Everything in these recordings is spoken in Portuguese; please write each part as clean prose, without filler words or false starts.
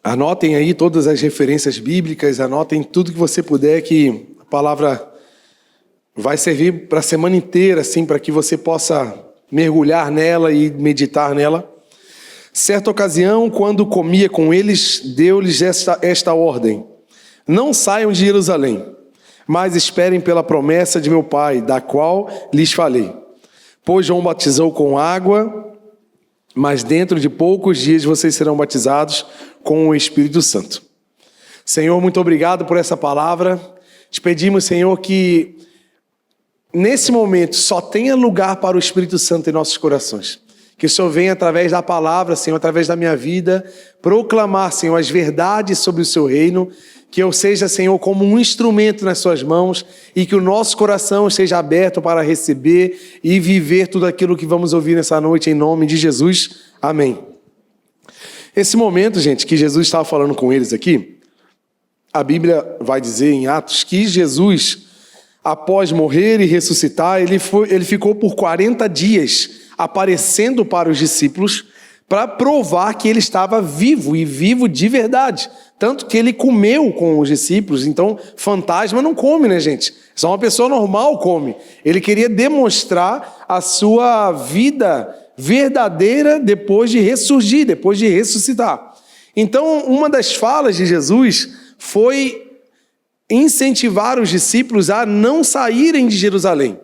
Anotem aí todas as referências bíblicas, anotem tudo que você puder, que a palavra vai servir para a semana inteira, assim, para que você possa mergulhar nela e meditar nela. Certa ocasião, quando comia com eles, deu-lhes esta ordem: não saiam de Jerusalém, mas esperem pela promessa de meu Pai, da qual lhes falei. Pois João batizou com água, mas dentro de poucos dias vocês serão batizados com o Espírito Santo. Senhor, muito obrigado por essa palavra. Te pedimos, Senhor, que nesse momento só tenha lugar para o Espírito Santo em nossos corações. Que o Senhor venha através da palavra, Senhor, através da minha vida, proclamar, Senhor, as verdades sobre o seu reino. Que eu seja, Senhor, como um instrumento nas suas mãos e que o nosso coração esteja aberto para receber e viver tudo aquilo que vamos ouvir nessa noite, em nome de Jesus. Amém. Esse momento, gente, que Jesus estava falando com eles aqui, a Bíblia vai dizer em Atos que Jesus, após morrer e ressuscitar, ele ficou por 40 dias aparecendo para os discípulos para provar que ele estava vivo e vivo de verdade. Tanto que ele comeu com os discípulos. Então, fantasma não come, né, gente? Só uma pessoa normal come. Ele queria demonstrar a sua vida verdadeira depois de ressurgir, depois de ressuscitar. Então, uma das falas de Jesus foi incentivar os discípulos a não saírem de Jerusalém.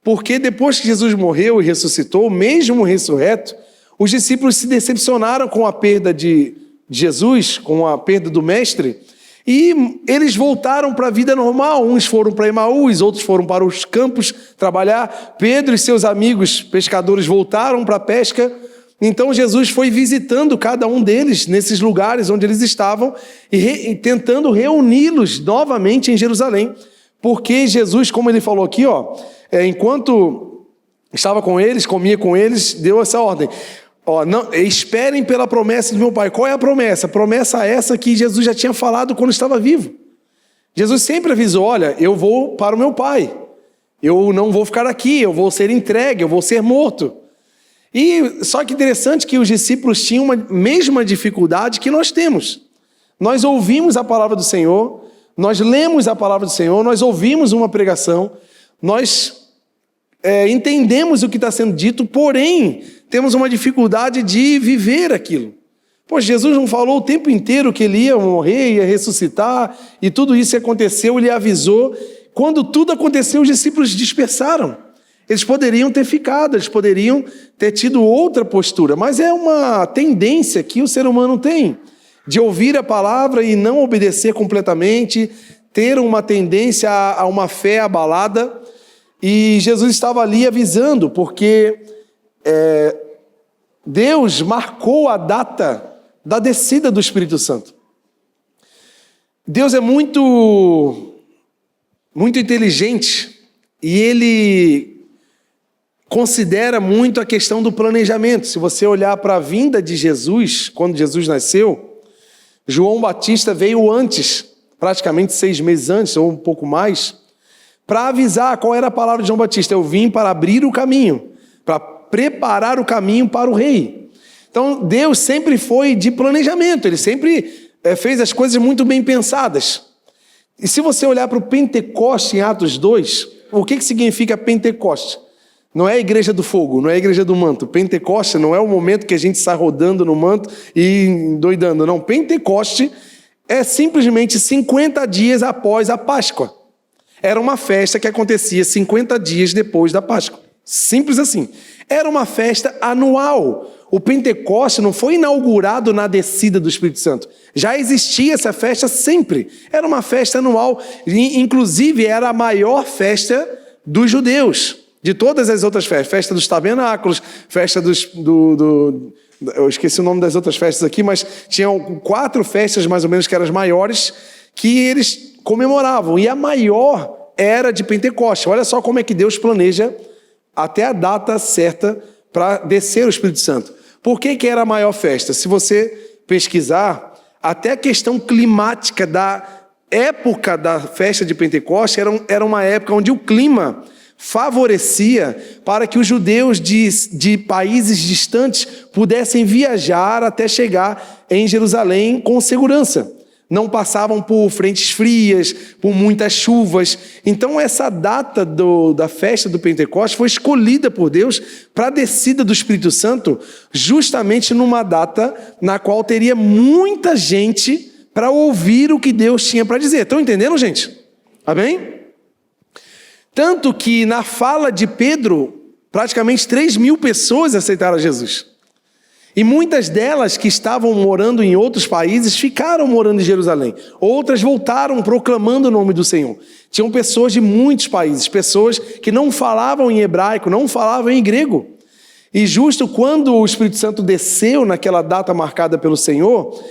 Porque depois que Jesus morreu e ressuscitou, mesmo ressurreto, os discípulos se decepcionaram com a perda de Jesus, com a perda do Mestre, e eles voltaram para a vida normal. Uns foram para Emaús, outros foram para os campos trabalhar. Pedro e seus amigos pescadores voltaram para a pesca. Então Jesus foi visitando cada um deles nesses lugares onde eles estavam e tentando reuni-los novamente em Jerusalém. Porque Jesus, como ele falou aqui, enquanto estava com eles, comia com eles, deu essa ordem: não, esperem pela promessa de meu Pai. Qual é a promessa? A promessa essa que Jesus já tinha falado quando estava vivo. Jesus sempre avisou: olha, eu vou para o meu Pai, eu não vou ficar aqui, eu vou ser entregue, eu vou ser morto. E só que interessante que os discípulos tinham a mesma dificuldade que nós temos. Nós ouvimos a palavra do Senhor, nós lemos a palavra do Senhor, nós ouvimos uma pregação, nós entendemos o que está sendo dito, porém temos uma dificuldade de viver aquilo. Pois Jesus não falou o tempo inteiro que ele ia morrer, ia ressuscitar, e tudo isso aconteceu, ele avisou. Quando tudo aconteceu, os discípulos dispersaram. Eles poderiam ter ficado, eles poderiam ter tido outra postura, mas é uma tendência que o ser humano tem, de ouvir a palavra e não obedecer completamente, ter uma tendência a uma fé abalada. E Jesus estava ali avisando, porque Deus marcou a data da descida do Espírito Santo. Deus é muito inteligente e Ele considera muito a questão do planejamento. Se você olhar para a vinda de Jesus, quando Jesus nasceu, João Batista veio antes, praticamente 6 meses antes, ou um pouco mais, para avisar. Qual era a palavra de João Batista? Eu vim para abrir o caminho, para preparar o caminho para o rei. Então, Deus sempre foi de planejamento, Ele sempre fez as coisas muito bem pensadas. E se você olhar para o Pentecoste em Atos 2, o que significa Pentecoste? Não é a igreja do fogo, não é a igreja do manto. Pentecoste não é o momento que a gente sai rodando no manto e endoidando, não. Pentecoste é simplesmente 50 dias após a Páscoa. Era uma festa que acontecia 50 dias depois da Páscoa. Simples assim. Era uma festa anual. O Pentecoste não foi inaugurado na descida do Espírito Santo. Já existia essa festa sempre. Era uma festa anual. Inclusive, era a maior festa dos judeus. De todas as outras festas. Festa dos tabernáculos, festa eu esqueci o nome das outras festas aqui, mas tinham 4 festas mais ou menos que eram as maiores, que eles comemoravam. E a maior era de Pentecostes. Olha só como é que Deus planeja até a data certa para descer o Espírito Santo. Por que era a maior festa? Se você pesquisar, até a questão climática da época da festa de Pentecostes era uma época onde o clima favorecia para que os judeus de países distantes pudessem viajar até chegar em Jerusalém com segurança. Não passavam por frentes frias, por muitas chuvas. Então essa data da festa do Pentecostes foi escolhida por Deus para a descida do Espírito Santo, justamente numa data na qual teria muita gente para ouvir o que Deus tinha para dizer. Estão entendendo, gente? Amém? Tanto que na fala de Pedro, praticamente 3.000 pessoas aceitaram Jesus. E muitas delas que estavam morando em outros países ficaram morando em Jerusalém. Outras voltaram proclamando o nome do Senhor. Tinham pessoas de muitos países, pessoas que não falavam em hebraico, não falavam em grego. E justo quando o Espírito Santo desceu naquela data marcada pelo Senhor,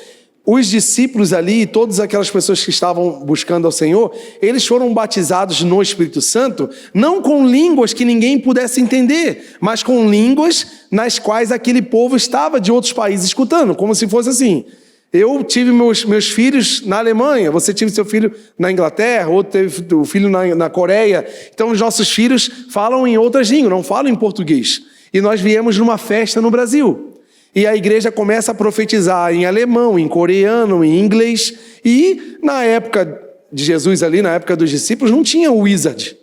os discípulos ali, todas aquelas pessoas que estavam buscando ao Senhor, eles foram batizados no Espírito Santo, não com línguas que ninguém pudesse entender, mas com línguas nas quais aquele povo estava de outros países escutando, como se fosse assim: eu tive meus filhos na Alemanha, você teve seu filho na Inglaterra, outro teve o filho na Coreia, então os nossos filhos falam em outras línguas, não falam em português. E nós viemos numa festa no Brasil. E a igreja começa a profetizar em alemão, em coreano, em inglês. E na época de Jesus ali, na época dos discípulos, não tinha Wizard,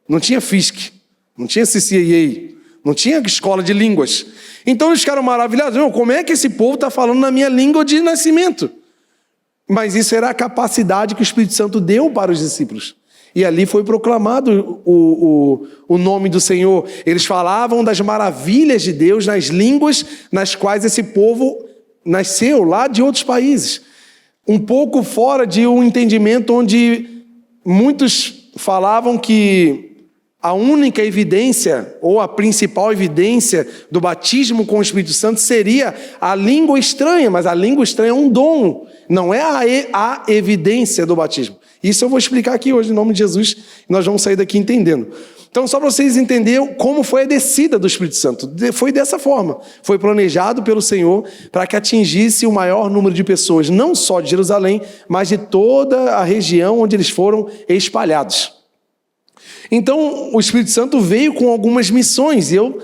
não tinha Fisk, não tinha CCAA, não tinha escola de línguas. Então eles ficaram maravilhados. Como é que esse povo está falando na minha língua de nascimento? Mas isso era a capacidade que o Espírito Santo deu para os discípulos. E ali foi proclamado o nome do Senhor. Eles falavam das maravilhas de Deus nas línguas nas quais esse povo nasceu, lá de outros países. Um pouco fora de um entendimento onde muitos falavam que a única evidência, ou a principal evidência do batismo com o Espírito Santo seria a língua estranha, mas a língua estranha é um dom, não é a evidência do batismo. Isso eu vou explicar aqui hoje, em nome de Jesus, e nós vamos sair daqui entendendo. Então, só para vocês entenderem como foi a descida do Espírito Santo. Foi dessa forma. Foi planejado pelo Senhor para que atingisse o maior número de pessoas, não só de Jerusalém, mas de toda a região onde eles foram espalhados. Então, o Espírito Santo veio com algumas missões, e eu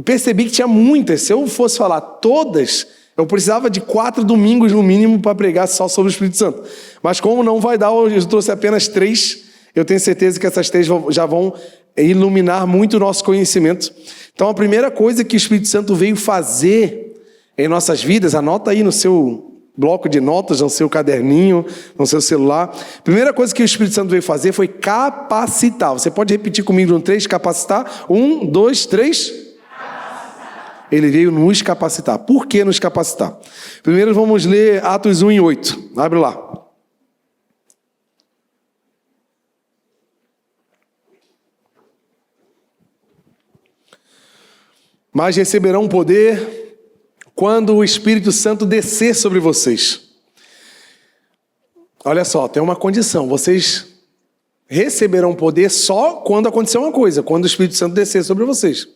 percebi que tinha muitas. Se eu fosse falar todas, eu precisava de 4 domingos no mínimo para pregar só sobre o Espírito Santo. Mas como não vai dar, eu trouxe apenas 3. Eu tenho certeza que essas 3 já vão iluminar muito o nosso conhecimento. Então a primeira coisa que o Espírito Santo veio fazer em nossas vidas, anota aí no seu bloco de notas, no seu caderninho, no seu celular. A primeira coisa que o Espírito Santo veio fazer foi capacitar. Você pode repetir comigo no 3, capacitar? 1, 2, 3... Ele veio nos capacitar. Por que nos capacitar? Primeiro vamos ler Atos 1:8. Abre lá. Mas receberão poder quando o Espírito Santo descer sobre vocês. Olha só, tem uma condição. Vocês receberão poder só quando acontecer uma coisa, quando o Espírito Santo descer sobre vocês.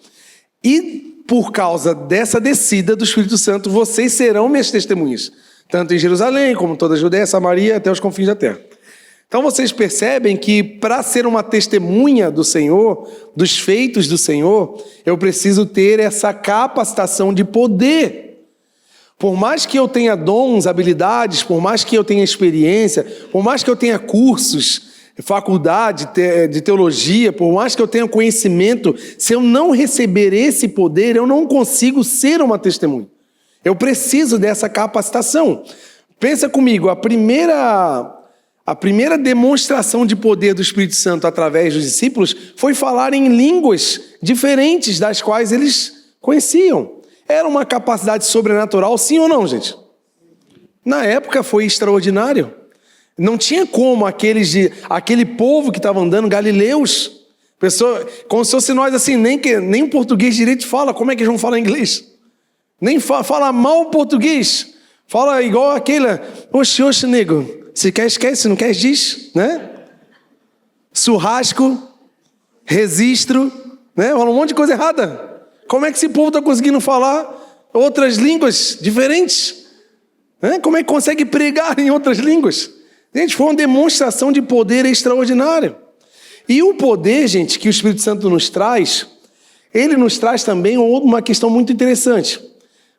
E por causa dessa descida do Espírito Santo, vocês serão minhas testemunhas, tanto em Jerusalém, como toda a Judeia, Samaria, até os confins da terra. Então vocês percebem que para ser uma testemunha do Senhor, dos feitos do Senhor, eu preciso ter essa capacitação de poder. Por mais que eu tenha dons, habilidades, por mais que eu tenha experiência, por mais que eu tenha cursos, faculdade de teologia, por mais que eu tenha conhecimento, se eu não receber esse poder, eu não consigo ser uma testemunha. Eu preciso dessa capacitação. Pensa comigo, a primeira demonstração de poder do Espírito Santo através dos discípulos foi falar em línguas diferentes das quais eles conheciam. Era uma capacidade sobrenatural, sim ou não, gente? Na época foi extraordinário. Não tinha como aquele povo que estava andando, galileus, como se fosse nós assim, nem português direito fala, como é que eles vão falar inglês? Nem fala mal português, fala igual aquele, oxe, nego, se quer esquece, se não quer diz, né? Churrasco, registro, né? Fala um monte de coisa errada. Como é que esse povo está conseguindo falar outras línguas diferentes? Né? Como é que consegue pregar em outras línguas? Gente, foi uma demonstração de poder extraordinário. E o poder, gente, que o Espírito Santo nos traz, ele nos traz também uma questão muito interessante.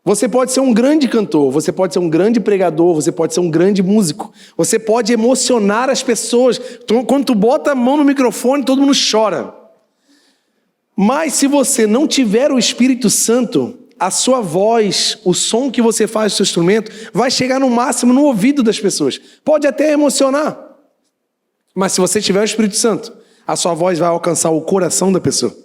Você pode ser um grande cantor, você pode ser um grande pregador, você pode ser um grande músico, você pode emocionar as pessoas. Quando tu bota a mão no microfone, todo mundo chora. Mas se você não tiver o Espírito Santo, a sua voz, o som que você faz do seu instrumento, vai chegar no máximo no ouvido das pessoas. Pode até emocionar. Mas se você tiver o Espírito Santo, a sua voz vai alcançar o coração da pessoa.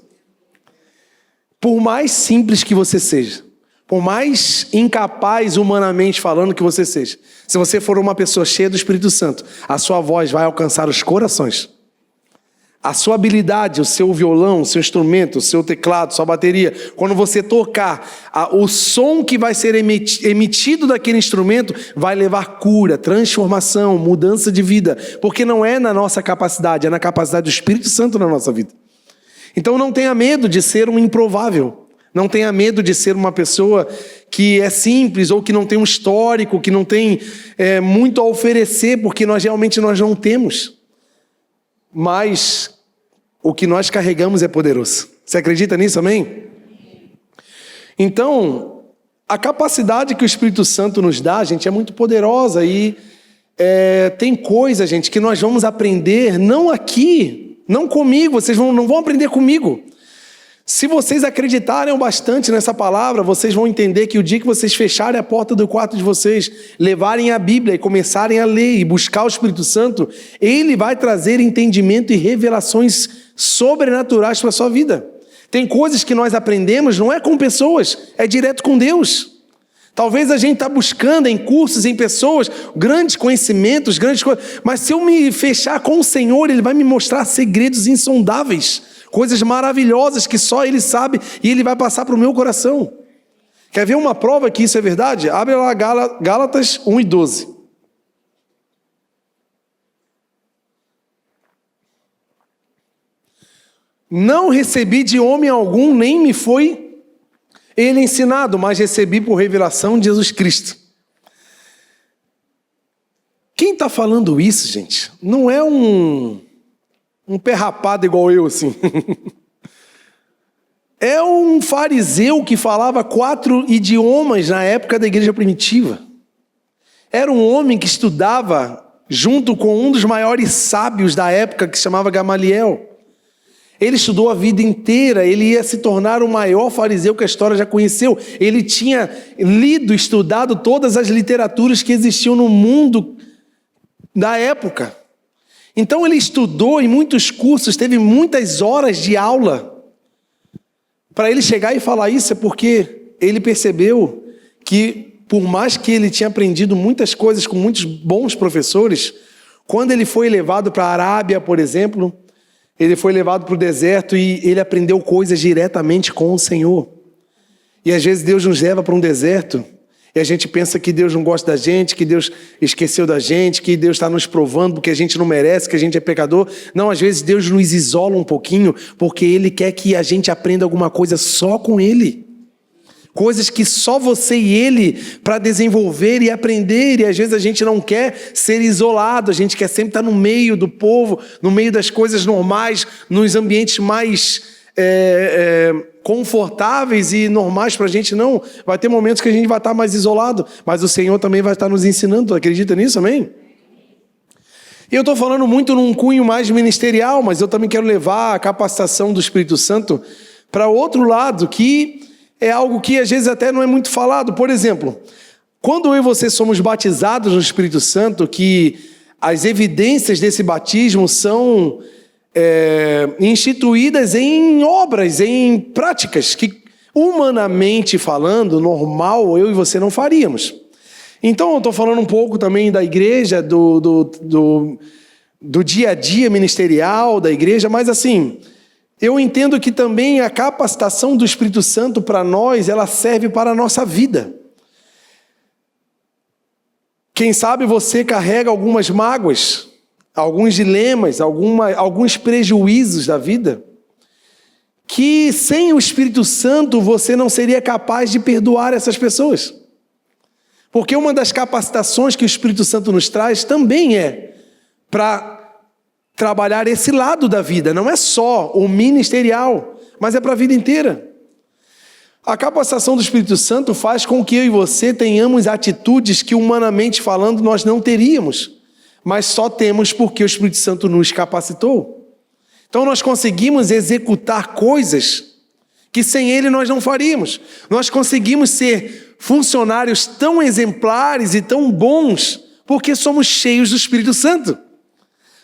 Por mais simples que você seja, por mais incapaz humanamente falando que você seja, se você for uma pessoa cheia do Espírito Santo, a sua voz vai alcançar os corações. A sua habilidade, o seu violão, o seu instrumento, o seu teclado, sua bateria, quando você tocar, o som que vai ser emitido daquele instrumento vai levar cura, transformação, mudança de vida, porque não é na nossa capacidade, é na capacidade do Espírito Santo na nossa vida. Então não tenha medo de ser um improvável. Não tenha medo de ser uma pessoa que é simples ou que não tem um histórico, que não tem muito a oferecer, porque nós não temos. Mas o que nós carregamos é poderoso. Você acredita nisso, amém? Então, a capacidade que o Espírito Santo nos dá, gente, é muito poderosa e tem coisa, gente, que nós vamos aprender não aqui, não comigo, vocês não vão aprender comigo. Se vocês acreditarem bastante nessa palavra, vocês vão entender que o dia que vocês fecharem a porta do quarto de vocês, levarem a Bíblia e começarem a ler e buscar o Espírito Santo, ele vai trazer entendimento e revelações sobrenaturais para a sua vida. Tem coisas que nós aprendemos, não é com pessoas, é direto com Deus. Talvez a gente está buscando em cursos, em pessoas, grandes conhecimentos, grandes coisas, mas se eu me fechar com o Senhor, Ele vai me mostrar segredos insondáveis, coisas maravilhosas que só Ele sabe e Ele vai passar para o meu coração. Quer ver uma prova que isso é verdade? Abre lá Gálatas 1:12. Não recebi de homem algum, nem me foi ele ensinado, mas recebi por revelação de Jesus Cristo. Quem está falando isso, gente, não é um pé rapado igual eu, assim. É um fariseu que falava 4 idiomas na época da igreja primitiva. Era um homem que estudava junto com um dos maiores sábios da época, que se chamava Gamaliel. Ele estudou a vida inteira, ele ia se tornar o maior fariseu que a história já conheceu. Ele tinha lido, estudado todas as literaturas que existiam no mundo da época. Então ele estudou em muitos cursos, teve muitas horas de aula. Para ele chegar e falar isso é porque ele percebeu que, por mais que ele tinha aprendido muitas coisas com muitos bons professores, quando ele foi levado para a Arábia, por exemplo, ele foi levado para o deserto e ele aprendeu coisas diretamente com o Senhor. E às vezes Deus nos leva para um deserto e a gente pensa que Deus não gosta da gente, que Deus esqueceu da gente, que Deus está nos provando porque a gente não merece, que a gente é pecador. Não, às vezes Deus nos isola um pouquinho porque Ele quer que a gente aprenda alguma coisa só com Ele. Coisas que só você e Ele para desenvolver e aprender, e às vezes a gente não quer ser isolado, a gente quer sempre estar no meio do povo, no meio das coisas normais, nos ambientes mais confortáveis e normais para a gente. Não, vai ter momentos que a gente vai estar mais isolado, mas o Senhor também vai estar nos ensinando. Tu acredita nisso, amém? E eu estou falando muito num cunho mais ministerial, mas eu também quero levar a capacitação do Espírito Santo para outro lado, que é algo que às vezes até não é muito falado. Por exemplo, quando eu e você somos batizados no Espírito Santo, que as evidências desse batismo são instituídas em obras, em práticas, que humanamente falando, normal, eu e você não faríamos. Então eu estou falando um pouco também da igreja, do dia a dia ministerial da igreja, mas assim, eu entendo que também a capacitação do Espírito Santo para nós, ela serve para a nossa vida. Quem sabe você carrega algumas mágoas, alguns dilemas, alguns prejuízos da vida, que sem o Espírito Santo você não seria capaz de perdoar essas pessoas. Porque uma das capacitações que o Espírito Santo nos traz também é para trabalhar esse lado da vida. Não é só o ministerial, mas é para a vida inteira. A capacitação do Espírito Santo faz com que eu e você tenhamos atitudes que, humanamente falando, nós não teríamos, mas só temos porque o Espírito Santo nos capacitou. Então nós conseguimos executar coisas que sem Ele nós não faríamos. Nós conseguimos ser funcionários tão exemplares e tão bons porque somos cheios do Espírito Santo.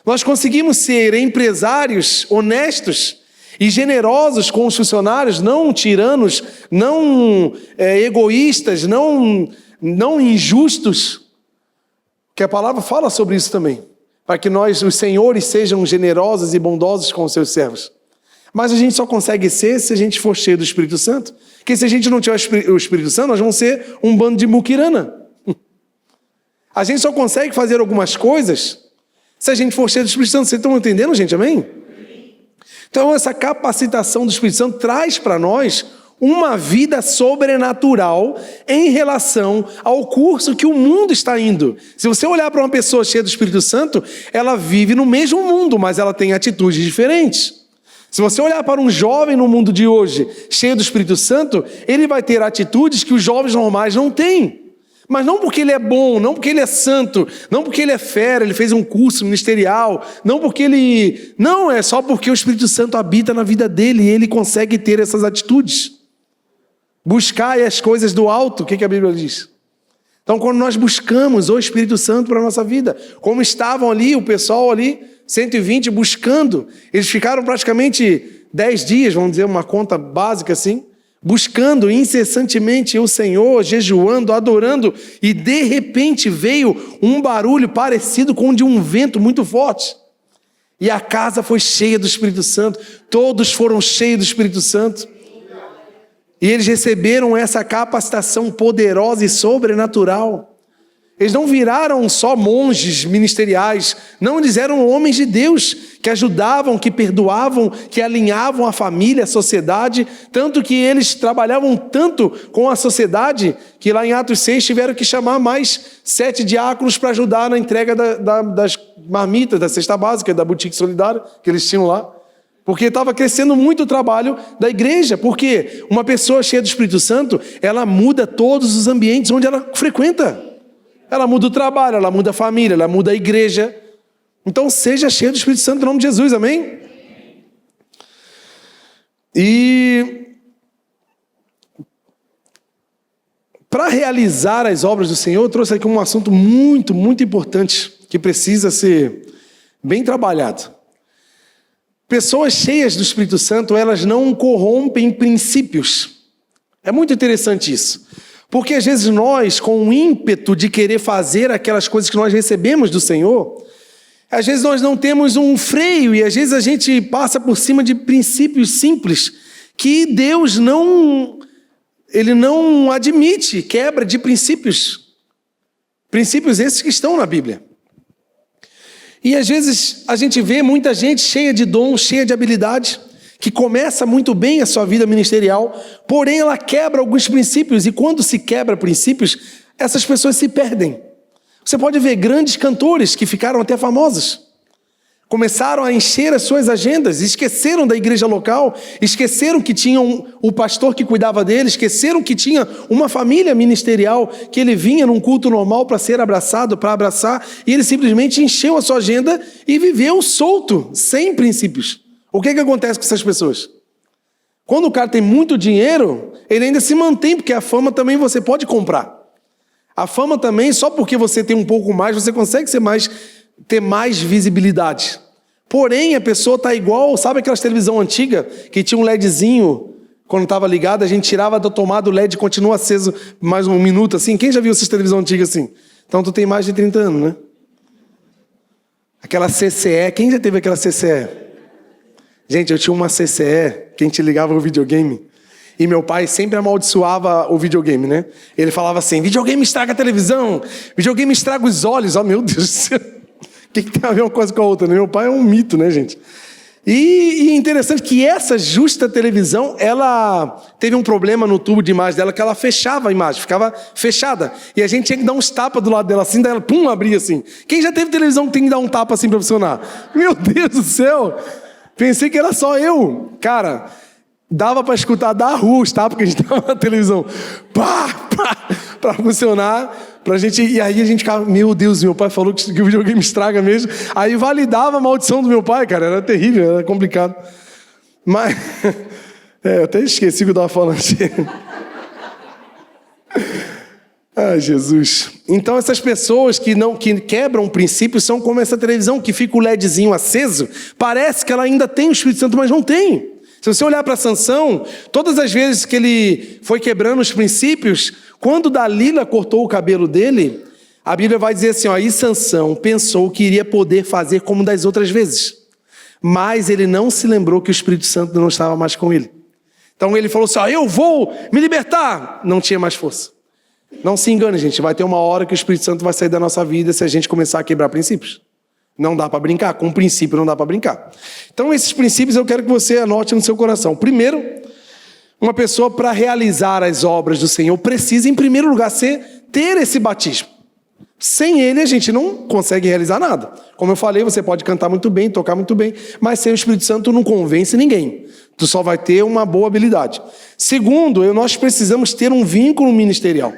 Nós conseguimos ser empresários honestos e generosos com os funcionários, não tiranos, não egoístas, não injustos, que a palavra fala sobre isso também, para que nós, os senhores, sejam generosos e bondosos com os seus servos. Mas a gente só consegue ser se a gente for cheio do Espírito Santo, porque se a gente não tiver o Espírito Santo, nós vamos ser um bando de muquirana. A gente só consegue fazer algumas coisas se a gente for cheio do Espírito Santo. Vocês estão entendendo, gente? Amém? Então essa capacitação do Espírito Santo traz para nós uma vida sobrenatural em relação ao curso que o mundo está indo. Se você olhar para uma pessoa cheia do Espírito Santo, ela vive no mesmo mundo, mas ela tem atitudes diferentes. Se você olhar para um jovem no mundo de hoje, cheio do Espírito Santo, ele vai ter atitudes que os jovens normais não têm. Mas não porque ele é bom, não porque ele é santo, não porque ele é fera, ele fez um curso ministerial, não porque ele... Não, é só porque o Espírito Santo habita na vida dele e ele consegue ter essas atitudes. Buscai as coisas do alto, o que a Bíblia diz? Então, quando nós buscamos o Espírito Santo para a nossa vida, como estavam ali, o pessoal ali, 120 buscando, eles ficaram praticamente 10 dias, vamos dizer, uma conta básica assim, buscando incessantemente o Senhor, jejuando, adorando, e de repente veio um barulho parecido com o de um vento muito forte. E a casa foi cheia do Espírito Santo, todos foram cheios do Espírito Santo. E eles receberam essa capacitação poderosa e sobrenatural. Eles não viraram só monges ministeriais, não, eles eram homens de Deus, que ajudavam, que perdoavam, que alinhavam a família, a sociedade, tanto que eles trabalhavam tanto com a sociedade, que lá em Atos 6 tiveram que chamar mais 7 diáconos para ajudar na entrega das marmitas, da cesta básica, da boutique solidária que eles tinham lá. Porque estava crescendo muito o trabalho da igreja, porque uma pessoa cheia do Espírito Santo, ela muda todos os ambientes onde ela frequenta. Ela muda o trabalho, ela muda a família, ela muda a igreja. Então seja cheio do Espírito Santo em nome de Jesus, amém? E para realizar as obras do Senhor, eu trouxe aqui um assunto muito, muito importante, que precisa ser bem trabalhado. Pessoas cheias do Espírito Santo, elas não corrompem princípios. É muito interessante isso. Porque às vezes nós, com o ímpeto de querer fazer aquelas coisas que nós recebemos do Senhor, às vezes nós não temos um freio e às vezes a gente passa por cima de princípios simples que Deus Ele não admite quebra de princípios. Princípios esses que estão na Bíblia. E às vezes a gente vê muita gente cheia de dom, cheia de habilidade, que começa muito bem a sua vida ministerial, porém ela quebra alguns princípios, e quando se quebra princípios, essas pessoas se perdem. Você pode ver grandes cantores que ficaram até famosos, começaram a encher as suas agendas, esqueceram da igreja local, esqueceram que tinham o pastor que cuidava deles, esqueceram que tinha uma família ministerial, que ele vinha num culto normal para ser abraçado, para abraçar, e ele simplesmente encheu a sua agenda e viveu solto, sem princípios. O que acontece com essas pessoas? Quando o cara tem muito dinheiro, ele ainda se mantém, porque a fama também você pode comprar. A fama também, só porque você tem um pouco mais, você consegue ter mais visibilidade. Porém, a pessoa está igual, sabe aquelas televisão antiga, que tinha um LEDzinho, quando estava ligado, a gente tirava da tomada, o LED continua aceso mais um minuto, assim. Quem já viu essas televisão antiga assim? Então tu tem mais de 30 anos, né? Aquela CCE, quem já teve aquela CCE? Gente, eu tinha uma CCE que a gente ligava o videogame e meu pai sempre amaldiçoava o videogame, né? Ele falava assim, videogame estraga a televisão, videogame estraga os olhos. Oh, meu Deus do céu, o que tem a ver uma coisa com a outra? Né? Meu pai é um mito, né, gente? E interessante que essa justa televisão, ela teve um problema no tubo de imagem dela, que ela fechava a imagem, ficava fechada. E a gente tinha que dar uns tapas do lado dela assim, daí ela, pum, abria assim. Quem já teve televisão que tem que dar um tapa assim pra funcionar? Meu Deus do céu! Pensei que era só eu. Cara, dava pra escutar da rua os tapas que a gente dava na televisão. Pá, pá, pra funcionar. Pra gente, e aí a gente ficava, meu Deus, meu pai falou que o videogame estraga mesmo. Aí validava a maldição do meu pai, cara, era terrível, era complicado. Mas, eu até esqueci o que eu estava falando. Ai, Jesus. Então essas pessoas que quebram o princípio são como essa televisão que fica o LEDzinho aceso, parece que ela ainda tem o Espírito Santo, mas não tem. Se você olhar para Sansão, todas as vezes que ele foi quebrando os princípios, quando Dalila cortou o cabelo dele, a Bíblia vai dizer assim, ó, e Sansão pensou que iria poder fazer como das outras vezes, mas ele não se lembrou que o Espírito Santo não estava mais com ele. Então ele falou assim, ó, eu vou me libertar. Não tinha mais força. Não se engane, gente, vai ter uma hora que o Espírito Santo vai sair da nossa vida se a gente começar a quebrar princípios. Não dá para brincar, com o princípio não dá para brincar. Então esses princípios eu quero que você anote no seu coração. Primeiro, uma pessoa para realizar as obras do Senhor precisa em primeiro lugar ter esse batismo. Sem ele a gente não consegue realizar nada. Como eu falei, você pode cantar muito bem, tocar muito bem, mas sem o Espírito Santo não convence ninguém. Tu só vai ter uma boa habilidade. Segundo, nós precisamos ter um vínculo ministerial.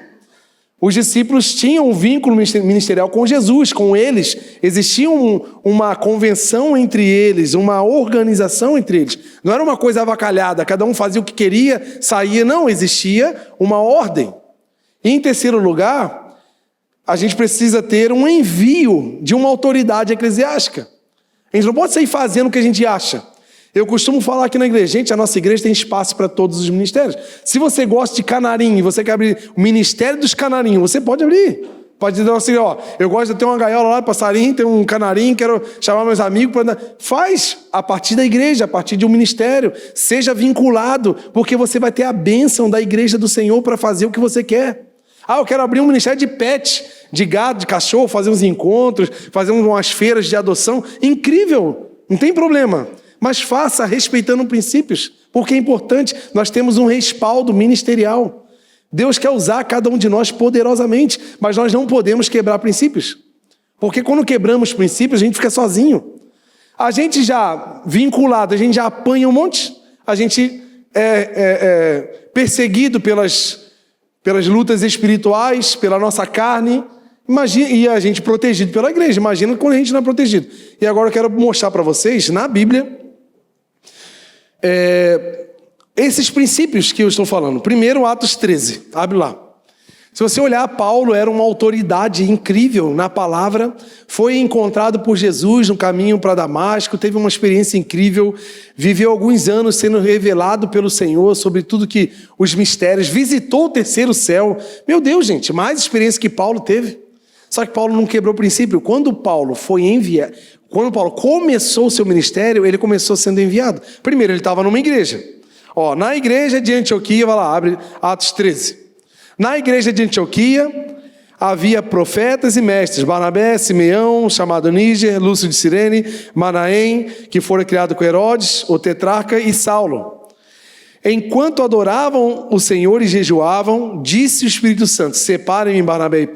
Os discípulos tinham um vínculo ministerial com Jesus, com eles. Existia uma convenção entre eles, uma organização entre eles. Não era uma coisa avacalhada, cada um fazia o que queria, saía. Não, existia uma ordem. E em terceiro lugar, a gente precisa ter um envio de uma autoridade eclesiástica. A gente não pode sair fazendo o que a gente acha. Eu costumo falar aqui na igreja, gente, a nossa igreja tem espaço para todos os ministérios. Se você gosta de canarinho e você quer abrir o ministério dos canarinhos, você pode abrir. Pode dizer assim, ó, eu gosto de ter uma gaiola lá, passarinho, tem um canarinho, quero chamar meus amigos para... Faz a partir da igreja, a partir de um ministério. Seja vinculado, porque você vai ter a bênção da igreja do Senhor para fazer o que você quer. Ah, eu quero abrir um ministério de pet, de gado, de cachorro, fazer uns encontros, fazer umas feiras de adoção. Incrível, não tem problema. Mas faça respeitando princípios, porque é importante, nós temos um respaldo ministerial. Deus quer usar cada um de nós poderosamente, mas nós não podemos quebrar princípios. Porque quando quebramos princípios, a gente fica sozinho. A gente já vinculado, a gente já apanha um monte, a gente é perseguido pelas lutas espirituais, pela nossa carne, imagina, e a gente protegido pela igreja. Imagina quando a gente não é protegido. E agora eu quero mostrar para vocês, na Bíblia, esses princípios que eu estou falando. Primeiro, Atos 13, abre lá. Se você olhar, Paulo era uma autoridade incrível na palavra, foi encontrado por Jesus no caminho para Damasco, teve uma experiência incrível, viveu alguns anos sendo revelado pelo Senhor sobre tudo que os mistérios, visitou o terceiro céu. Meu Deus, gente, mais experiência que Paulo teve. Só que Paulo não quebrou o princípio. Quando Paulo começou o seu ministério, ele começou sendo enviado. Primeiro, ele estava numa igreja. Na igreja de Antioquia, vai lá, abre Atos 13. Na igreja de Antioquia, havia profetas e mestres, Barnabé, Simeão, chamado Níger, Lúcio de Cirene, Manaém, que fora criado com Herodes, o tetrarca, e Saulo. Enquanto adoravam o Senhor e jejuavam, disse o Espírito Santo, separem-me Barnabé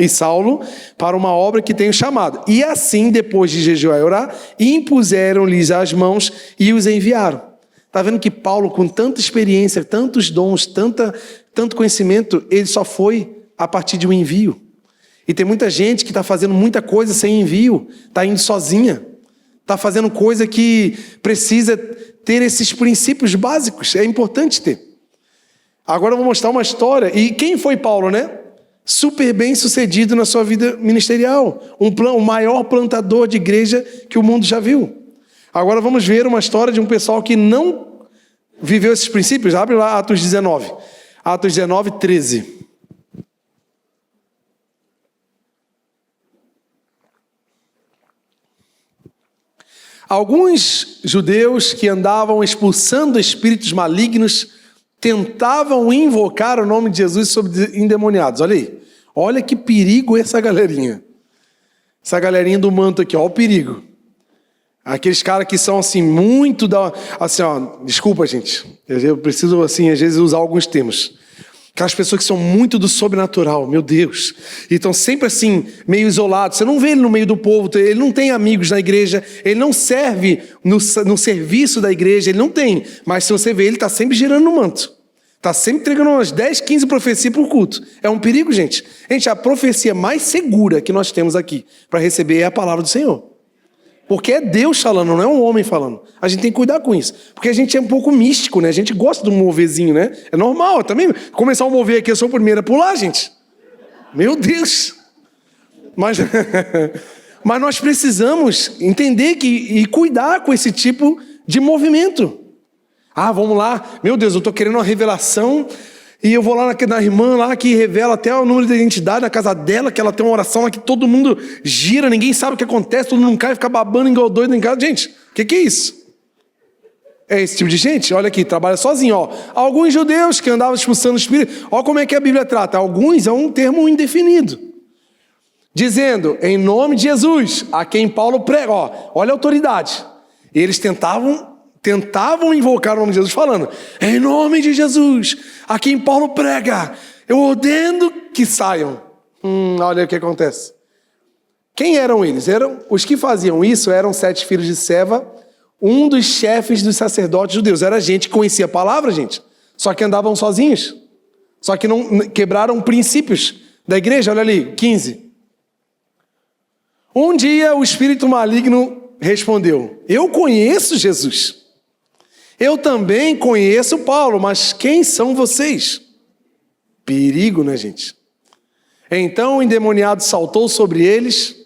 e Saulo para uma obra que tenho chamado. E assim, depois de jejuar e orar, impuseram-lhes as mãos e os enviaram. Está vendo que Paulo, com tanta experiência, tantos dons, tanto conhecimento, ele só foi a partir de um envio. E tem muita gente que está fazendo muita coisa sem envio, está indo sozinha, está fazendo coisa que precisa ter esses princípios básicos, é importante ter. Agora eu vou mostrar uma história. E quem foi Paulo, né? Super bem sucedido na sua vida ministerial, o maior plantador de igreja que o mundo já viu. Agora vamos ver uma história de um pessoal que não viveu esses princípios. Abre lá Atos 19. Atos 19, 13. Alguns judeus que andavam expulsando espíritos malignos tentavam invocar o nome de Jesus sobre endemoniados. Olha aí. Olha que perigo essa galerinha. Essa galerinha do manto aqui, olha o perigo. Aqueles caras que são assim, muito da... Assim, ó, desculpa, gente. Eu preciso, assim, às vezes usar alguns termos. Aquelas pessoas que são muito do sobrenatural, meu Deus. E estão sempre assim, meio isolados. Você não vê ele no meio do povo, ele não tem amigos na igreja, ele não serve no serviço da igreja, ele não tem. Mas se você vê, ele está sempre girando no manto. Está sempre entregando umas 10, 15 profecias por culto. É um perigo, gente. Gente, a profecia mais segura que nós temos aqui para receber é a palavra do Senhor. Porque é Deus falando, não é um homem falando. A gente tem que cuidar com isso. Porque a gente é um pouco místico, né? A gente gosta de um moverzinho, né? É normal também. Começar a mover aqui, eu sou o primeiro a pular, gente. Meu Deus. Mas nós precisamos entender e cuidar com esse tipo de movimento. Ah, vamos lá. Meu Deus, eu estou querendo uma revelação... E eu vou lá na irmã lá que revela até o número de identidade na casa dela, que ela tem uma oração lá que todo mundo gira, ninguém sabe o que acontece, todo mundo cai e fica babando igual doido em casa. Gente, o que é isso? É esse tipo de gente? Olha aqui, trabalha sozinho, ó. Alguns judeus que andavam expulsando o espírito, ó como é que a Bíblia trata. Alguns é um termo indefinido. Dizendo, em nome de Jesus, a quem Paulo prega, ó, olha a autoridade. Eles tentavam invocar o nome de Jesus falando, em nome de Jesus, a quem Paulo prega, eu ordeno que saiam. Olha o que acontece. Quem eram eles? Os que faziam isso eram 7 filhos de Seva, um dos chefes dos sacerdotes judeus. Era gente que conhecia a palavra, gente, só que andavam sozinhos, só que não quebraram princípios da igreja. Olha ali, 15. Um dia o espírito maligno respondeu, eu conheço Jesus. Eu também conheço Paulo, mas quem são vocês? Perigo, né, gente? Então o endemoniado saltou sobre eles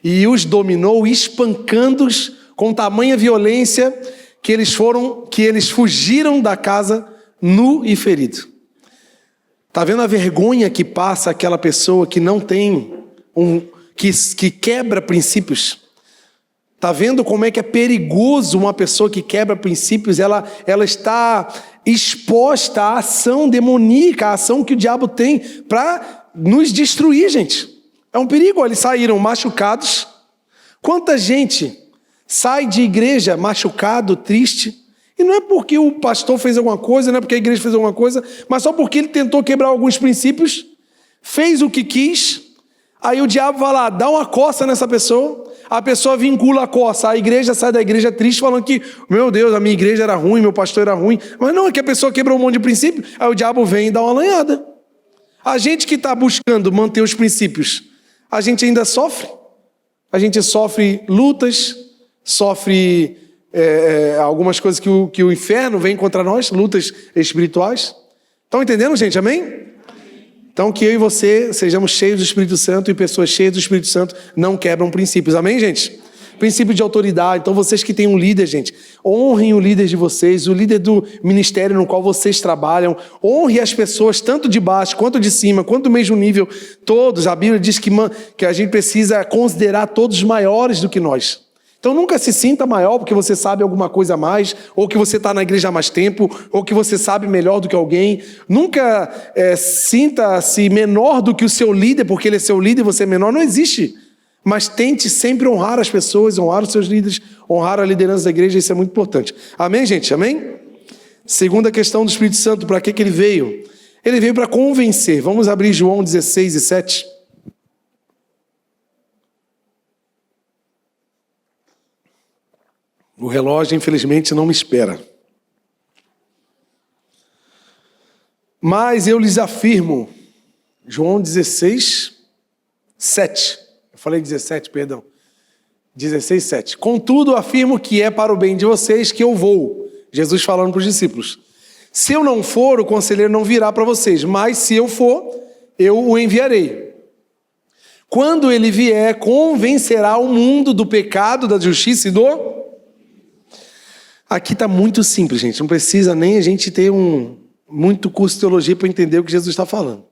e os dominou, espancando-os com tamanha violência que eles fugiram da casa nu e ferido. Tá vendo a vergonha que passa aquela pessoa que não tem que quebra princípios? Está vendo como é que é perigoso uma pessoa que quebra princípios? Ela está exposta à ação demoníaca, à ação que o diabo tem para nos destruir, gente. É um perigo, eles saíram machucados. Quanta gente sai de igreja machucado, triste, e não é porque o pastor fez alguma coisa, não é porque a igreja fez alguma coisa, mas só porque ele tentou quebrar alguns princípios, fez o que quis, aí o diabo vai lá, dá uma coça nessa pessoa, a pessoa vincula a coça, a igreja sai da igreja triste falando que, meu Deus, a minha igreja era ruim, meu pastor era ruim. Mas não, é que a pessoa quebrou um monte de princípio, aí o diabo vem e dá uma lanhada. A gente que está buscando manter os princípios, a gente ainda sofre. A gente sofre lutas, sofre algumas coisas que o inferno vem contra nós, lutas espirituais. Estão entendendo, gente? Amém? Então, que eu e você sejamos cheios do Espírito Santo, e pessoas cheias do Espírito Santo não quebram princípios. Amém, gente? Princípio de autoridade. Então, vocês que têm um líder, gente, honrem o líder de vocês, o líder do ministério no qual vocês trabalham. Honre as pessoas, tanto de baixo, quanto de cima, quanto do mesmo nível. Todos. A Bíblia diz que a gente precisa considerar todos maiores do que nós. Então nunca se sinta maior porque você sabe alguma coisa a mais, ou que você está na igreja há mais tempo, ou que você sabe melhor do que alguém. Nunca sinta-se menor do que o seu líder, porque ele é seu líder e você é menor. Não existe. Mas tente sempre honrar as pessoas, honrar os seus líderes, honrar a liderança da igreja, isso é muito importante. Amém, gente? Amém? Segunda questão do Espírito Santo, para que ele veio? Ele veio para convencer. Vamos abrir João 16 e 7. O relógio, infelizmente, não me espera. Mas eu lhes afirmo, João 16, 7. Eu falei 17, perdão. 16, 7. Contudo, afirmo que é para o bem de vocês que eu vou. Jesus falando para os discípulos. Se eu não for, o conselheiro não virá para vocês. Mas se eu for, eu o enviarei. Quando ele vier, convencerá o mundo do pecado, da justiça e do... Aqui está muito simples, gente. Não precisa nem a gente ter muito curso de teologia para entender o que Jesus está falando.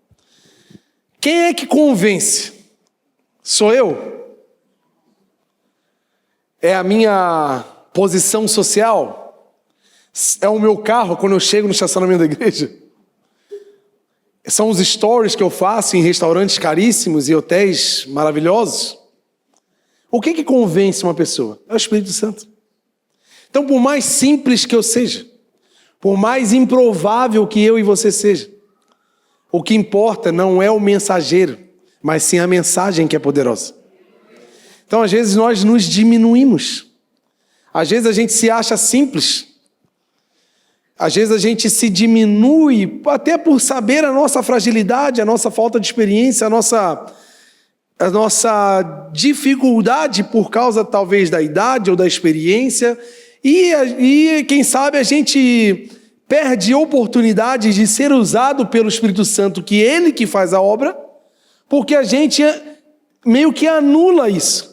Quem é que convence? Sou eu? É a minha posição social? É o meu carro quando eu chego no estacionamento da igreja? São os stories que eu faço em restaurantes caríssimos e hotéis maravilhosos? O que convence uma pessoa? É o Espírito Santo. Então, por mais simples que eu seja, por mais improvável que eu e você seja, o que importa não é o mensageiro, mas sim a mensagem que é poderosa. Então, às vezes, nós nos diminuímos. Às vezes, a gente se acha simples. Às vezes, a gente se diminui, até por saber a nossa fragilidade, a nossa falta de experiência, a nossa dificuldade por causa, talvez, da idade ou da experiência. E quem sabe, a gente perde oportunidade de ser usado pelo Espírito Santo, que Ele que faz a obra, porque a gente meio que anula isso.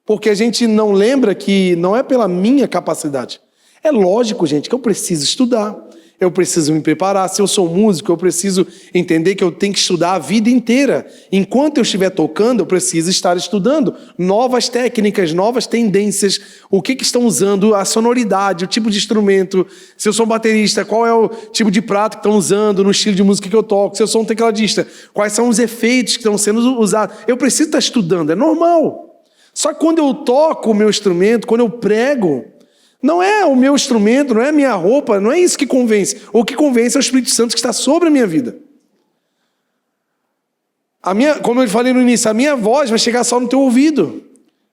Porque a gente não lembra que não é pela minha capacidade. É lógico, gente, que eu preciso estudar, eu preciso me preparar. Se eu sou músico, eu preciso entender que eu tenho que estudar a vida inteira. Enquanto eu estiver tocando, eu preciso estar estudando novas técnicas, novas tendências, o que estão usando, a sonoridade, o tipo de instrumento. Se eu sou um baterista, qual é o tipo de prato que estão usando no estilo de música que eu toco. Se eu sou um tecladista, quais são os efeitos que estão sendo usados. Eu preciso estar estudando, é normal. Só que quando eu toco o meu instrumento, quando eu prego, não é o meu instrumento, não é a minha roupa, não é isso que convence. O que convence é o Espírito Santo que está sobre a minha vida. Como eu falei no início, a minha voz vai chegar só no teu ouvido,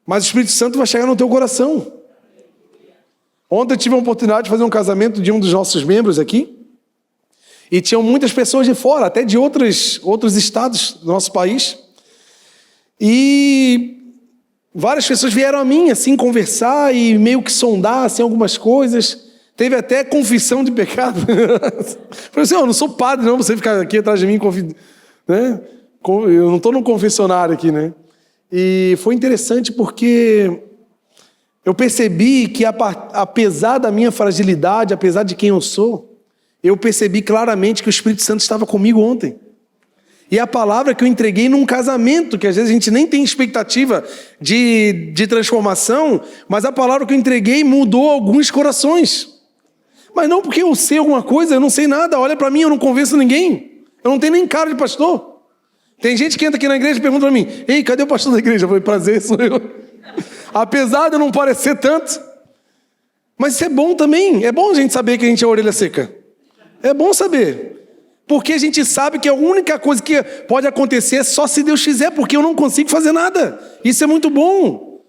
mas o Espírito Santo vai chegar no teu coração. Ontem eu tive a oportunidade de fazer um casamento de um dos nossos membros aqui, e tinham muitas pessoas de fora, até de outros estados do nosso país, e várias pessoas vieram a mim, assim, conversar e meio que sondar, assim, algumas coisas. Teve até confissão de pecado. Falei assim, eu não sou padre, não, você ficar aqui atrás de mim, né? Eu não estou no confessionário aqui, né? E foi interessante porque eu percebi que, apesar da minha fragilidade, apesar de quem eu sou, eu percebi claramente que o Espírito Santo estava comigo ontem. E a palavra que eu entreguei num casamento, que às vezes a gente nem tem expectativa de transformação, mas a palavra que eu entreguei mudou alguns corações. Mas não porque eu sei alguma coisa, eu não sei nada, olha para mim, eu não convenço ninguém. Eu não tenho nem cara de pastor. Tem gente que entra aqui na igreja e pergunta para mim, ei, cadê o pastor da igreja? Eu falei, prazer, sou eu. Apesar de eu não parecer tanto, mas isso é bom também, é bom a gente saber que a gente é orelha seca. É bom saber. Porque a gente sabe que a única coisa que pode acontecer é só se Deus fizer, porque eu não consigo fazer nada. Isso é muito bom.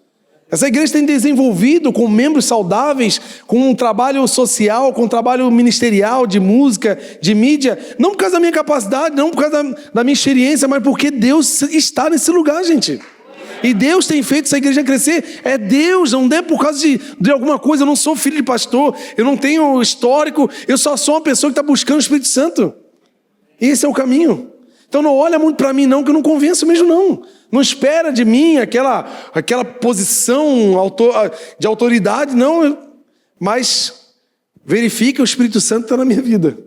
Essa igreja tem desenvolvido com membros saudáveis, com um trabalho social, com um trabalho ministerial, de música, de mídia, não por causa da minha capacidade, não por causa da minha experiência, mas porque Deus está nesse lugar, gente. E Deus tem feito essa igreja crescer. É Deus, não é por causa de alguma coisa. Eu não sou filho de pastor, eu não tenho histórico, eu só sou uma pessoa que está buscando o Espírito Santo. Esse é o caminho. Então não olha muito para mim não, que eu não convenço mesmo não. Não espera de mim aquela posição de autoridade, não. Mas verifique o Espírito Santo está na minha vida.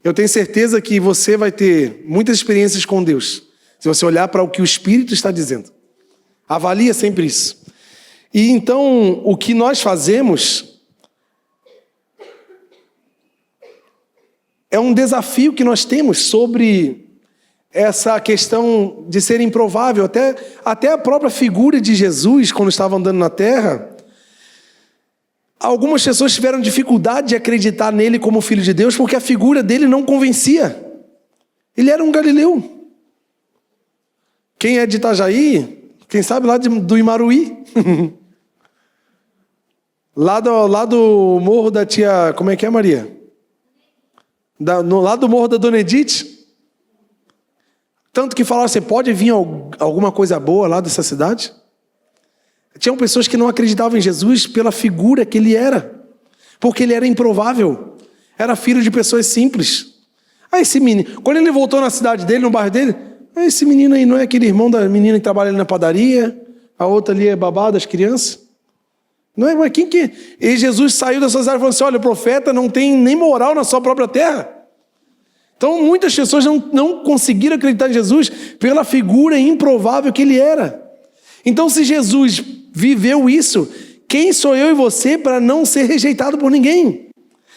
Eu tenho certeza que você vai ter muitas experiências com Deus, se você olhar para o que o Espírito está dizendo. Avalia sempre isso. E então, o que nós fazemos é um desafio que nós temos sobre essa questão de ser improvável. Até a própria figura de Jesus, quando estava andando na terra, algumas pessoas tiveram dificuldade de acreditar nele como filho de Deus, porque a figura dele não convencia. Ele era um galileu. Quem é de Itajaí, quem sabe lá do Imaruí, lá do morro da tia, como é que é, Maria? Lá do morro da Dona Edith, tanto que falaram assim, pode vir alguma coisa boa lá dessa cidade? Tinham pessoas que não acreditavam em Jesus pela figura que ele era, porque ele era improvável, era filho de pessoas simples. Esse menino, quando ele voltou na cidade dele, no bairro dele, esse menino aí não é aquele irmão da menina que trabalha ali na padaria, a outra ali é babá das crianças? Não é, mas quem que... E Jesus saiu dessas áreas e falou assim, olha, o profeta não tem nem moral na sua própria terra. Então muitas pessoas não conseguiram acreditar em Jesus pela figura improvável que ele era. Então se Jesus viveu isso, quem sou eu e você para não ser rejeitado por ninguém?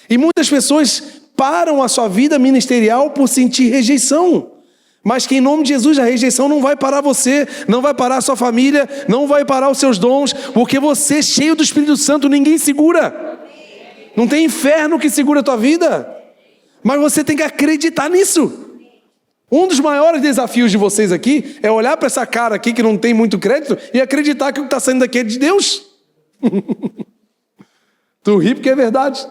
E muitas pessoas param a sua vida ministerial por sentir rejeição. mas que em nome de Jesus a rejeição não vai parar você, não vai parar a sua família, não vai parar os seus dons, porque você, cheio do Espírito Santo, ninguém segura. Não tem inferno que segura a tua vida, mas você tem que acreditar nisso. Um dos maiores desafios de vocês aqui é olhar para essa cara aqui que não tem muito crédito e acreditar que o que está saindo daqui é de Deus. Tu ri porque é verdade.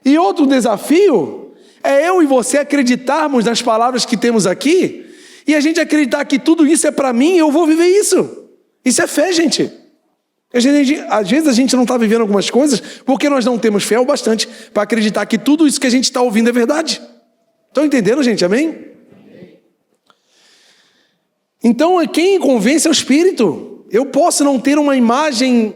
E outro desafio é eu e você acreditarmos nas palavras que temos aqui e a gente acreditar que tudo isso é para mim e eu vou viver isso. Isso é fé, gente. Às vezes a gente não está vivendo algumas coisas porque nós não temos fé o bastante para acreditar que tudo isso que a gente está ouvindo é verdade. Estão entendendo, gente? Amém? Então, quem convence é o Espírito. Eu posso não ter uma imagem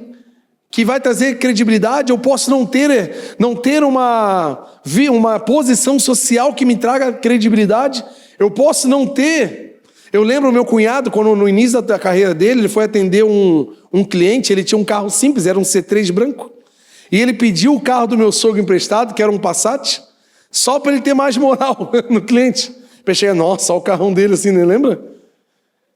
que vai trazer credibilidade, eu posso não ter uma posição social que me traga credibilidade, eu posso não ter... Eu lembro o meu cunhado, quando no início da carreira dele, ele foi atender um cliente, ele tinha um carro simples, era um C3 branco, e ele pediu o carro do meu sogro emprestado, que era um Passat, só para ele ter mais moral no cliente. Pensei, nossa, olha o carrão dele assim, não lembra?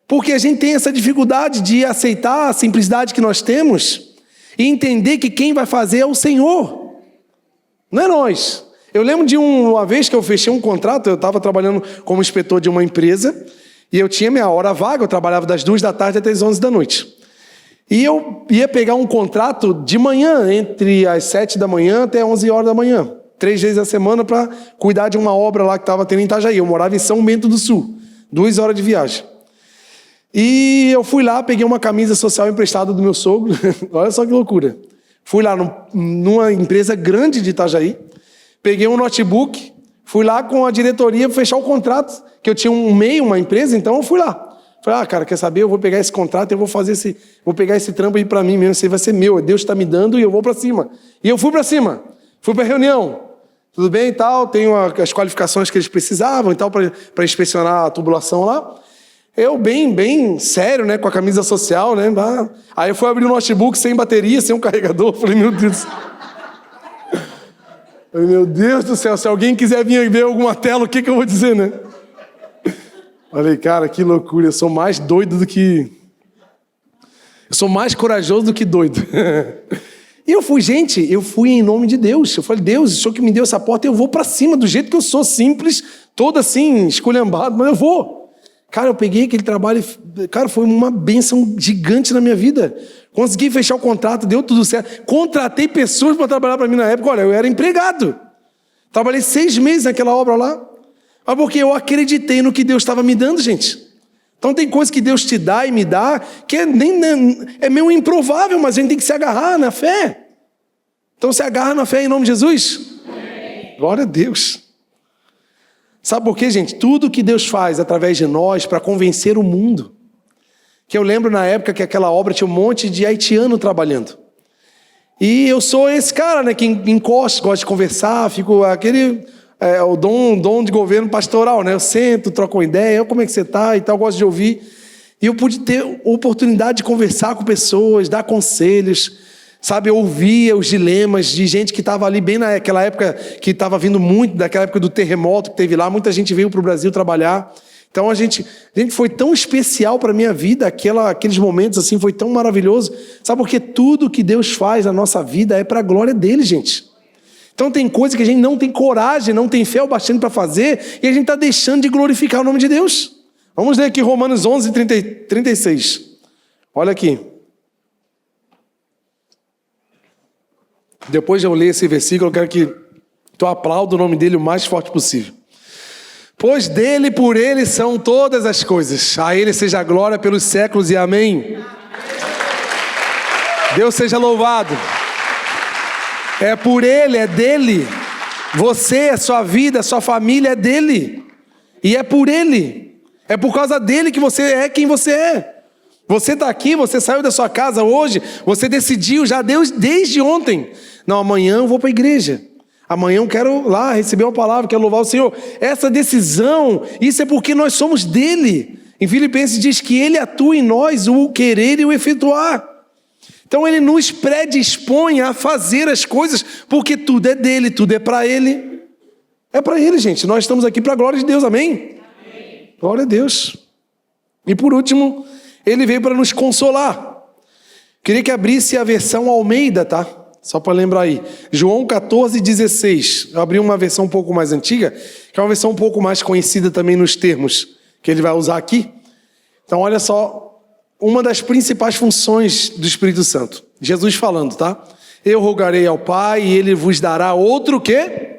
Porque a gente tem essa dificuldade de aceitar a simplicidade que nós temos e entender que quem vai fazer é o Senhor, não é nós. Eu lembro de uma vez que eu fechei um contrato, eu estava trabalhando como inspetor de uma empresa e eu tinha minha hora vaga, eu trabalhava das 2 da tarde até as 11 da noite. E eu ia pegar um contrato de manhã, entre as 7 da manhã até 11 horas da manhã. 3 vezes a semana para cuidar de uma obra lá que estava tendo em Itajaí. Eu morava em São Bento do Sul, 2 horas de viagem. E eu fui lá, peguei uma camisa social emprestada do meu sogro. Olha só que loucura. Fui lá numa empresa grande de Itajaí, peguei um notebook, fui lá com a diretoria fechar o contrato, que eu tinha uma empresa, então eu fui lá. Falei, cara, quer saber? Eu vou pegar esse contrato, eu vou pegar esse trampo aí para mim mesmo, esse vai ser meu, Deus está me dando e eu vou para cima. E eu fui para cima, fui para a reunião. Tudo bem e tal, tenho as qualificações que eles precisavam e tal, para inspecionar a tubulação lá. Eu bem sério, né, com a camisa social, né. Aí eu fui abrir o notebook sem bateria, sem um carregador. Falei, meu Deus do céu, se alguém quiser vir ver alguma tela, o que eu vou dizer, né? Falei, cara, que loucura, eu sou mais doido do que... Eu sou mais corajoso do que doido. E eu fui em nome de Deus. Eu falei, Deus, o Senhor que me deu essa porta, eu vou pra cima, do jeito que eu sou, simples, todo assim, esculhambado, mas eu vou. Cara, eu peguei aquele trabalho, cara, foi uma bênção gigante na minha vida. Consegui fechar o contrato, deu tudo certo. Contratei pessoas para trabalhar para mim na época. Olha, eu era empregado. Trabalhei 6 meses naquela obra lá. Mas porque eu acreditei no que Deus estava me dando, gente. Então tem coisas que Deus te dá e me dá, que é meio improvável, mas a gente tem que se agarrar na fé. Então se agarra na fé em nome de Jesus. Amém. Glória a Deus. Sabe por quê, gente? Tudo que Deus faz através de nós para convencer o mundo. Que eu lembro na época que aquela obra tinha um monte de haitiano trabalhando. E eu sou esse cara, né, que encosta, gosta de conversar, fico o dom de governo pastoral, né? Eu sento, troco uma ideia, como é que você está e tal, gosto de ouvir. E eu pude ter oportunidade de conversar com pessoas, dar conselhos, sabe, ouvir os dilemas de gente que estava ali bem naquela época, que estava vindo muito, daquela época do terremoto que teve lá, muita gente veio para o Brasil trabalhar. Então a gente foi tão especial para a minha vida, aqueles momentos assim, foi tão maravilhoso. Sabe, porque tudo que Deus faz na nossa vida é para a glória dele, gente. Então tem coisa que a gente não tem coragem, não tem fé o bastante para fazer, e a gente está deixando de glorificar o nome de Deus. Vamos ler aqui Romanos 11, 36. Olha aqui. Depois de eu ler esse versículo, eu quero que tu aplaude o nome dele o mais forte possível. Pois dele, por ele são todas as coisas. A ele seja a glória pelos séculos e amém. Deus seja louvado. É por ele, é dele. Você, a sua vida, a sua família é dele. E é por ele. É por causa dele que você é quem você é. Você está aqui, você saiu da sua casa hoje, você decidiu já desde ontem. Não, amanhã eu vou para a igreja. Amanhã eu quero lá receber uma palavra, quero louvar o Senhor. Essa decisão, isso é porque nós somos dele. Em Filipenses diz que ele atua em nós o querer e o efetuar. Então ele nos predispõe a fazer as coisas, porque tudo é dele, tudo é para ele. É para ele, gente. Nós estamos aqui para a glória de Deus, amém? Amém. Glória a Deus. E por último, ele veio para nos consolar. Queria que abrisse a versão Almeida, tá? Só para lembrar aí. João 14,16. Eu abri uma versão um pouco mais antiga, que é uma versão um pouco mais conhecida também nos termos que ele vai usar aqui. Então, olha só, uma das principais funções do Espírito Santo. Jesus falando, tá? Eu rogarei ao Pai e ele vos dará outro o quê?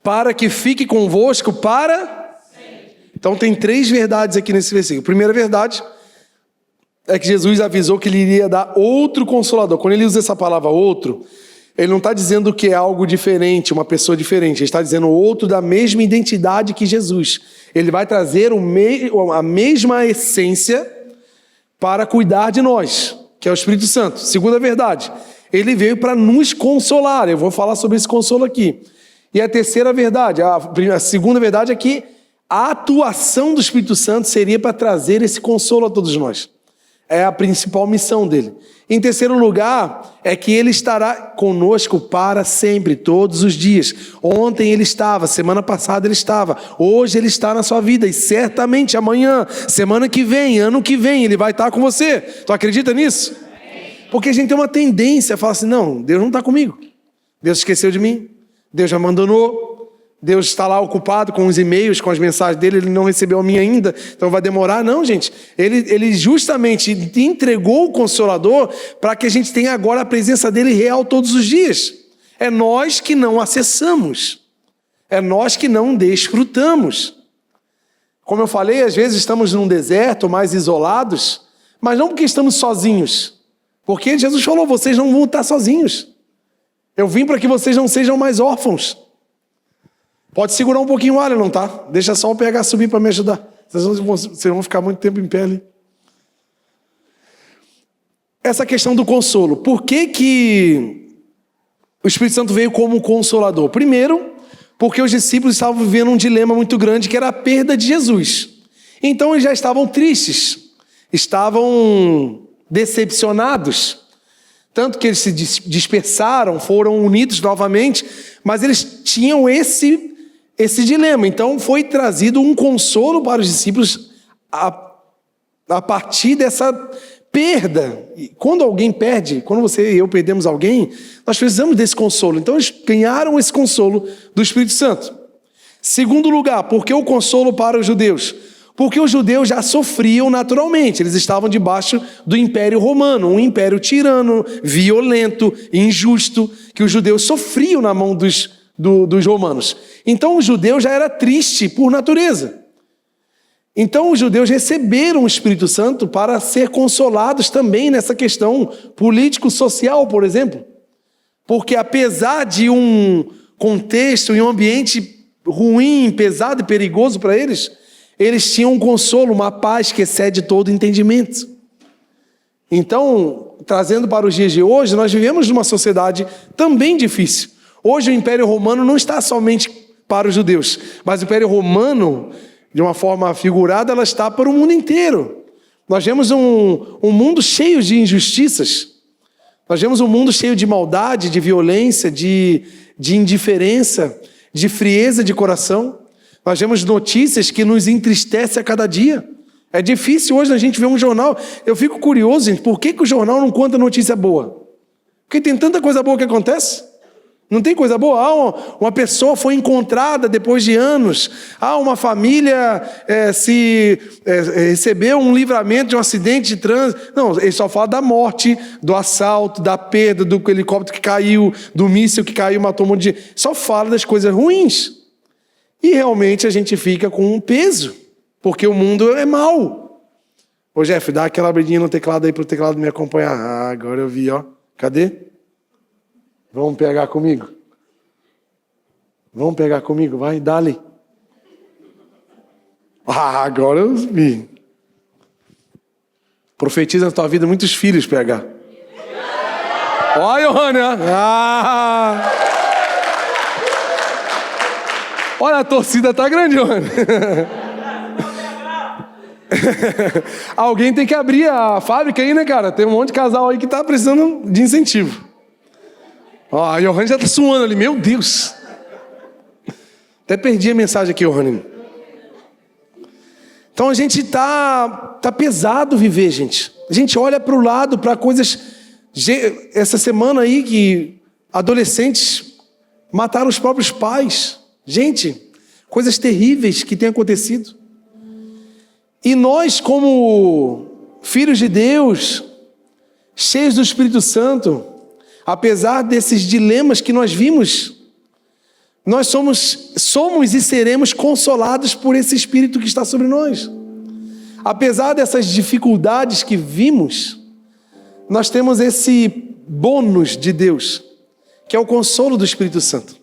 Para que fique convosco para sempre. Então tem 3 verdades aqui nesse versículo. A primeira verdade é que Jesus avisou que ele iria dar outro consolador. Quando ele usa essa palavra outro, ele não está dizendo que é algo diferente, uma pessoa diferente. Ele está dizendo outro da mesma identidade que Jesus. Ele vai trazer a mesma essência para cuidar de nós, que é o Espírito Santo. Segunda verdade, ele veio para nos consolar. Eu vou falar sobre esse consolo aqui. E a terceira verdade, a segunda verdade é que a atuação do Espírito Santo seria para trazer esse consolo a todos nós. É a principal missão dele. Em terceiro lugar, é que ele estará conosco para sempre, todos os dias. Ontem ele estava, semana passada ele estava, hoje ele está na sua vida e certamente amanhã, semana que vem, ano que vem, ele vai estar com você. Tu acredita nisso? Porque a gente tem uma tendência a falar assim, não, Deus não está comigo. Deus esqueceu de mim. Deus já abandonou, Deus está lá ocupado com os e-mails, com as mensagens dele, ele não recebeu a minha ainda, então vai demorar. Não, gente, ele justamente entregou o Consolador para que a gente tenha agora a presença dele real todos os dias. É nós que não acessamos, é nós que não desfrutamos. Como eu falei, às vezes estamos num deserto, mais isolados, mas não porque estamos sozinhos, porque Jesus falou, vocês não vão estar sozinhos. Eu vim para que vocês não sejam mais órfãos. Pode segurar um pouquinho o ar, não tá? Deixa só o PH subir para me ajudar. Vocês vão ficar muito tempo em pé ali. Essa questão do consolo. Por que o Espírito Santo veio como consolador? Primeiro, porque os discípulos estavam vivendo um dilema muito grande, que era a perda de Jesus. Então eles já estavam tristes, estavam decepcionados. Tanto que eles se dispersaram, foram unidos novamente, mas eles tinham esse dilema. Então foi trazido um consolo para os discípulos a partir dessa perda. E quando alguém perde, quando você e eu perdemos alguém, nós precisamos desse consolo. Então eles ganharam esse consolo do Espírito Santo. Segundo lugar, por que o consolo para os judeus? Porque os judeus já sofriam naturalmente, eles estavam debaixo do Império Romano, um império tirano, violento, injusto, que os judeus sofriam na mão dos romanos. Então o judeu já era triste por natureza. Então os judeus receberam o Espírito Santo para ser consolados também nessa questão político-social, por exemplo. Porque apesar de um contexto e um ambiente ruim, pesado e perigoso para eles tinham um consolo, uma paz que excede todo entendimento. Então, trazendo para os dias de hoje, nós vivemos numa sociedade também difícil. Hoje o Império Romano não está somente para os judeus, mas o Império Romano, de uma forma figurada, ela está para o mundo inteiro. Nós vemos um mundo cheio de injustiças. Nós vemos um mundo cheio de maldade, de violência, de indiferença, de frieza de coração. Nós vemos notícias que nos entristecem a cada dia. É difícil hoje a gente ver um jornal. Eu fico curioso, gente, por que o jornal não conta notícia boa? Porque tem tanta coisa boa que acontece. Não tem coisa boa? Uma pessoa foi encontrada depois de anos. Uma família recebeu um livramento de um acidente de trânsito. Não, ele só fala da morte, do assalto, da perda, do helicóptero que caiu, do míssil que caiu, matou um monte de gente. Só fala das coisas ruins. E realmente a gente fica com um peso, porque o mundo é mau. Ô Jeff, dá aquela abridinha no teclado aí para o teclado me acompanhar. Agora eu vi, ó. Cadê? Vamos pegar comigo? Vamos pegar comigo, vai, dá-lhe. Agora eu vi. Profetiza na tua vida muitos filhos, PH. Olha, Johanna. Olha, a torcida tá grande, Johanna. Alguém tem que abrir a fábrica aí, né, cara? Tem um monte de casal aí que tá precisando de incentivo. A Johanna já tá suando ali, meu Deus. Até perdi a mensagem aqui, Johanna. Então a gente tá pesado viver, gente. A gente olha para o lado, para coisas... Essa semana aí que adolescentes mataram os próprios pais. Gente, coisas terríveis que têm acontecido. E nós, como filhos de Deus, cheios do Espírito Santo, apesar desses dilemas que nós vimos, nós somos e seremos consolados por esse Espírito que está sobre nós. Apesar dessas dificuldades que vimos, nós temos esse bônus de Deus, que é o consolo do Espírito Santo.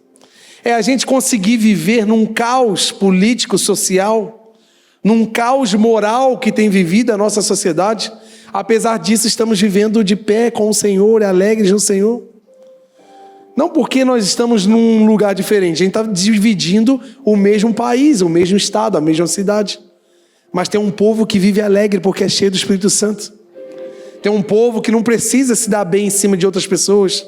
É a gente conseguir viver num caos político, social, num caos moral que tem vivido a nossa sociedade. Apesar disso, estamos vivendo de pé com o Senhor, alegres no Senhor. Não porque nós estamos num lugar diferente, a gente está dividindo o mesmo país, o mesmo estado, a mesma cidade. Mas tem um povo que vive alegre porque é cheio do Espírito Santo. Tem um povo que não precisa se dar bem em cima de outras pessoas.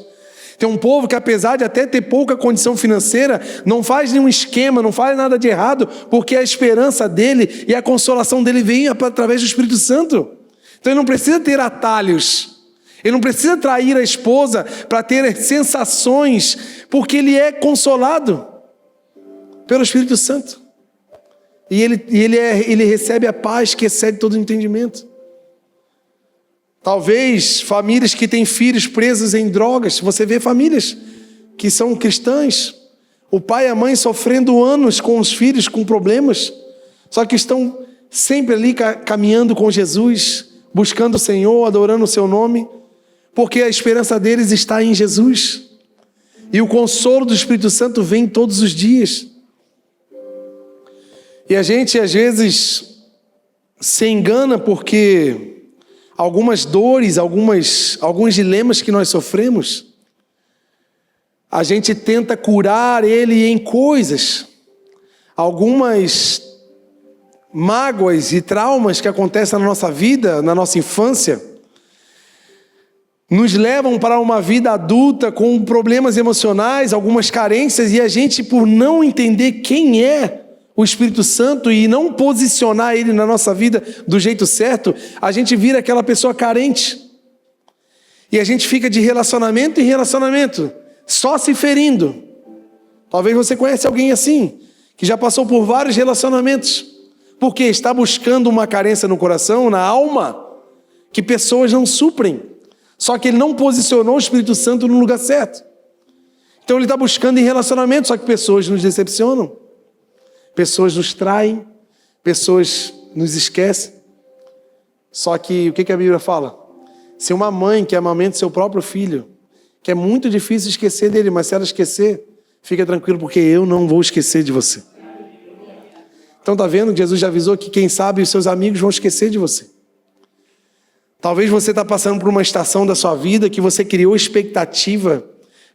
Tem um povo que, apesar de até ter pouca condição financeira, não faz nenhum esquema, não faz nada de errado, porque a esperança dele e a consolação dele vem através do Espírito Santo. Então ele não precisa ter atalhos. Ele não precisa trair a esposa para ter sensações, porque ele é consolado pelo Espírito Santo. E ele recebe a paz que excede todo entendimento. Talvez famílias que têm filhos presos em drogas. Você vê famílias que são cristãs, o pai e a mãe sofrendo anos com os filhos, com problemas, só que estão sempre ali caminhando com Jesus, buscando o Senhor, adorando o seu nome, porque a esperança deles está em Jesus. E o consolo do Espírito Santo vem todos os dias. E a gente às vezes se engana porque algumas dores, alguns dilemas que nós sofremos, a gente tenta curar ele em coisas. Algumas mágoas e traumas que acontecem na nossa vida, na nossa infância, nos levam para uma vida adulta com problemas emocionais, algumas carências, e a gente, por não entender quem é o Espírito Santo e não posicionar ele na nossa vida do jeito certo, a gente vira aquela pessoa carente. E a gente fica de relacionamento em relacionamento, só se ferindo. Talvez você conheça alguém assim, que já passou por vários relacionamentos, porque está buscando uma carência no coração, na alma, que pessoas não suprem. Só que ele não posicionou o Espírito Santo no lugar certo. Então ele está buscando em relacionamento, só que pessoas nos decepcionam. Pessoas nos traem, pessoas nos esquecem. Só que o que a Bíblia fala? Se uma mãe que amamenta seu próprio filho, que é muito difícil esquecer dele, mas se ela esquecer, fica tranquilo, porque eu não vou esquecer de você. Então tá vendo? Jesus já avisou que quem sabe os seus amigos vão esquecer de você. Talvez você está passando por uma estação da sua vida que você criou expectativa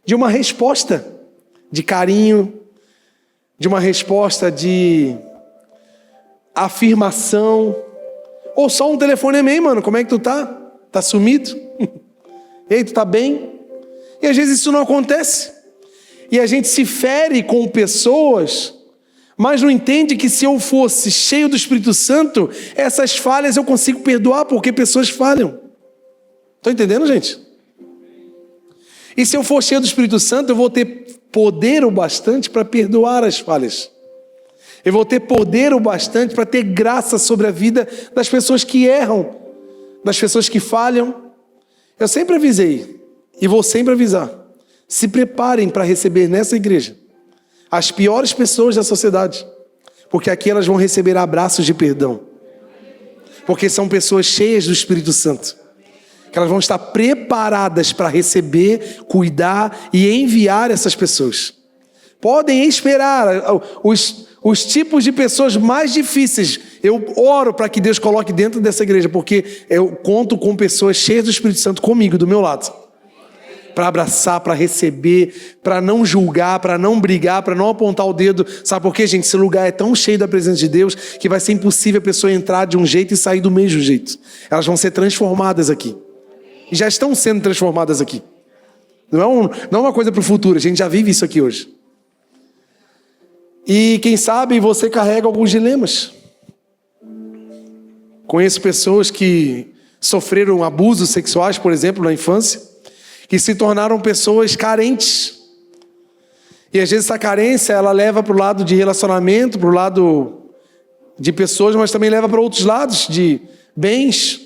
de uma resposta de carinho, de uma resposta de afirmação, ou só um telefonema, hein, mano? Como é que tu tá? Tá sumido? Ei, tu tá bem? E às vezes isso não acontece. E a gente se fere com pessoas, mas não entende que se eu fosse cheio do Espírito Santo, essas falhas eu consigo perdoar, porque pessoas falham. Estão entendendo, gente? E se eu for cheio do Espírito Santo, eu vou ter poder o bastante para perdoar as falhas. Eu vou ter poder o bastante para ter graça sobre a vida das pessoas que erram, das pessoas que falham. Eu sempre avisei, e vou sempre avisar, se preparem para receber nessa igreja as piores pessoas da sociedade, porque aqui elas vão receber abraços de perdão, porque são pessoas cheias do Espírito Santo, que elas vão estar preparadas para receber, cuidar e enviar essas pessoas. Podem esperar os tipos de pessoas mais difíceis. Eu oro para que Deus coloque dentro dessa igreja, porque eu conto com pessoas cheias do Espírito Santo comigo, do meu lado, para abraçar, para receber, para não julgar, para não brigar, para não apontar o dedo. Sabe por quê, gente? Esse lugar é tão cheio da presença de Deus que vai ser impossível a pessoa entrar de um jeito e sair do mesmo jeito. Elas vão ser transformadas aqui. E já estão sendo transformadas aqui. Não é uma coisa para o futuro, a gente já vive isso aqui hoje. E quem sabe você carrega alguns dilemas. Conheço pessoas que sofreram abusos sexuais, por exemplo, na infância, que se tornaram pessoas carentes. E às vezes essa carência, ela leva para o lado de relacionamento, para o lado de pessoas, mas também leva para outros lados, de bens.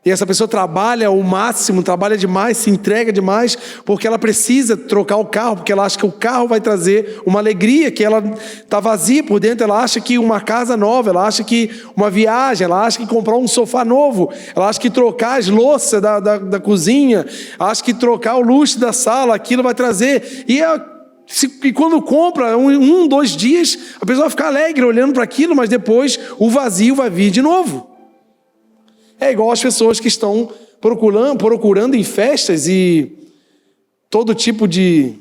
E essa pessoa trabalha ao máximo, trabalha demais, se entrega demais, porque ela precisa trocar o carro, porque ela acha que o carro vai trazer uma alegria, que ela está vazia por dentro, ela acha que uma casa nova, ela acha que uma viagem, ela acha que comprar um sofá novo, ela acha que trocar as louças da cozinha, ela acha que trocar o luxo da sala, aquilo vai trazer. E quando compra, 2 dias, a pessoa vai ficar alegre olhando para aquilo, mas depois o vazio vai vir de novo. É igual as pessoas que estão procurando em festas e todo tipo de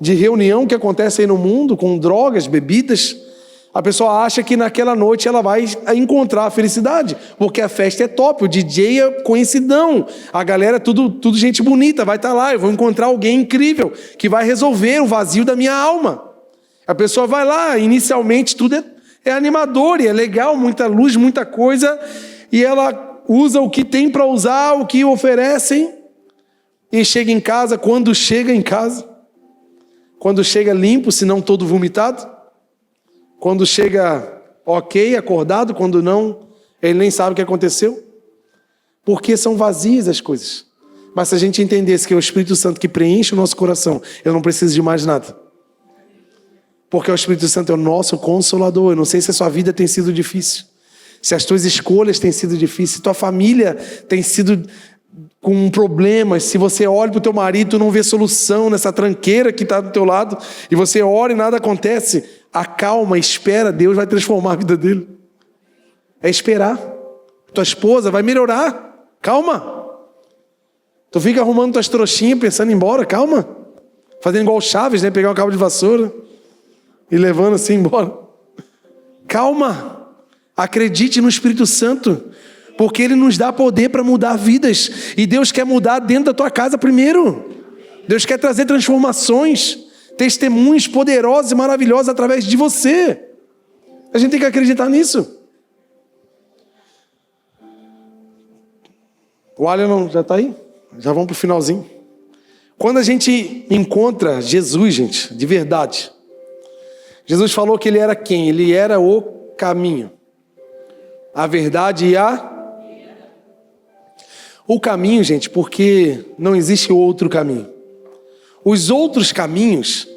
reunião que acontece aí no mundo, com drogas, bebidas. A pessoa acha que naquela noite ela vai encontrar a felicidade, porque a festa é top, o DJ é conhecidão, a galera é tudo gente bonita, vai estar lá, eu vou encontrar alguém incrível, que vai resolver o vazio da minha alma. A pessoa vai lá, inicialmente tudo é animador e é legal, muita luz, muita coisa, e ela usa o que tem para usar, o que oferecem, e chega em casa, quando chega limpo, se não todo vomitado, quando chega ok, acordado, quando não, ele nem sabe o que aconteceu, porque são vazias as coisas. Mas se a gente entendesse que é o Espírito Santo que preenche o nosso coração, eu não preciso de mais nada, porque o Espírito Santo é o nosso Consolador. Eu não sei se a sua vida tem sido difícil, se as tuas escolhas têm sido difíceis, se tua família tem sido com problemas, se você olha para o teu marido e não vê solução nessa tranqueira que está do teu lado, e você ora e nada acontece, acalma, espera, Deus vai transformar a vida dele. É esperar. Tua esposa vai melhorar, calma. Tu fica arrumando tuas trouxinhas, pensando em ir embora, calma. Fazendo igual o Chaves, né? Pegar um cabo de vassoura e levando assim embora. Calma. Acredite no Espírito Santo, porque Ele nos dá poder para mudar vidas. E Deus quer mudar dentro da tua casa primeiro. Deus quer trazer transformações, testemunhos poderosos e maravilhosos através de você. A gente tem que acreditar nisso. O Alan já está aí? Já vamos para o finalzinho. Quando a gente encontra Jesus, gente, de verdade, Jesus falou que Ele era quem? Ele era o caminho, a verdade e o caminho, gente, porque não existe outro caminho. Os outros caminhos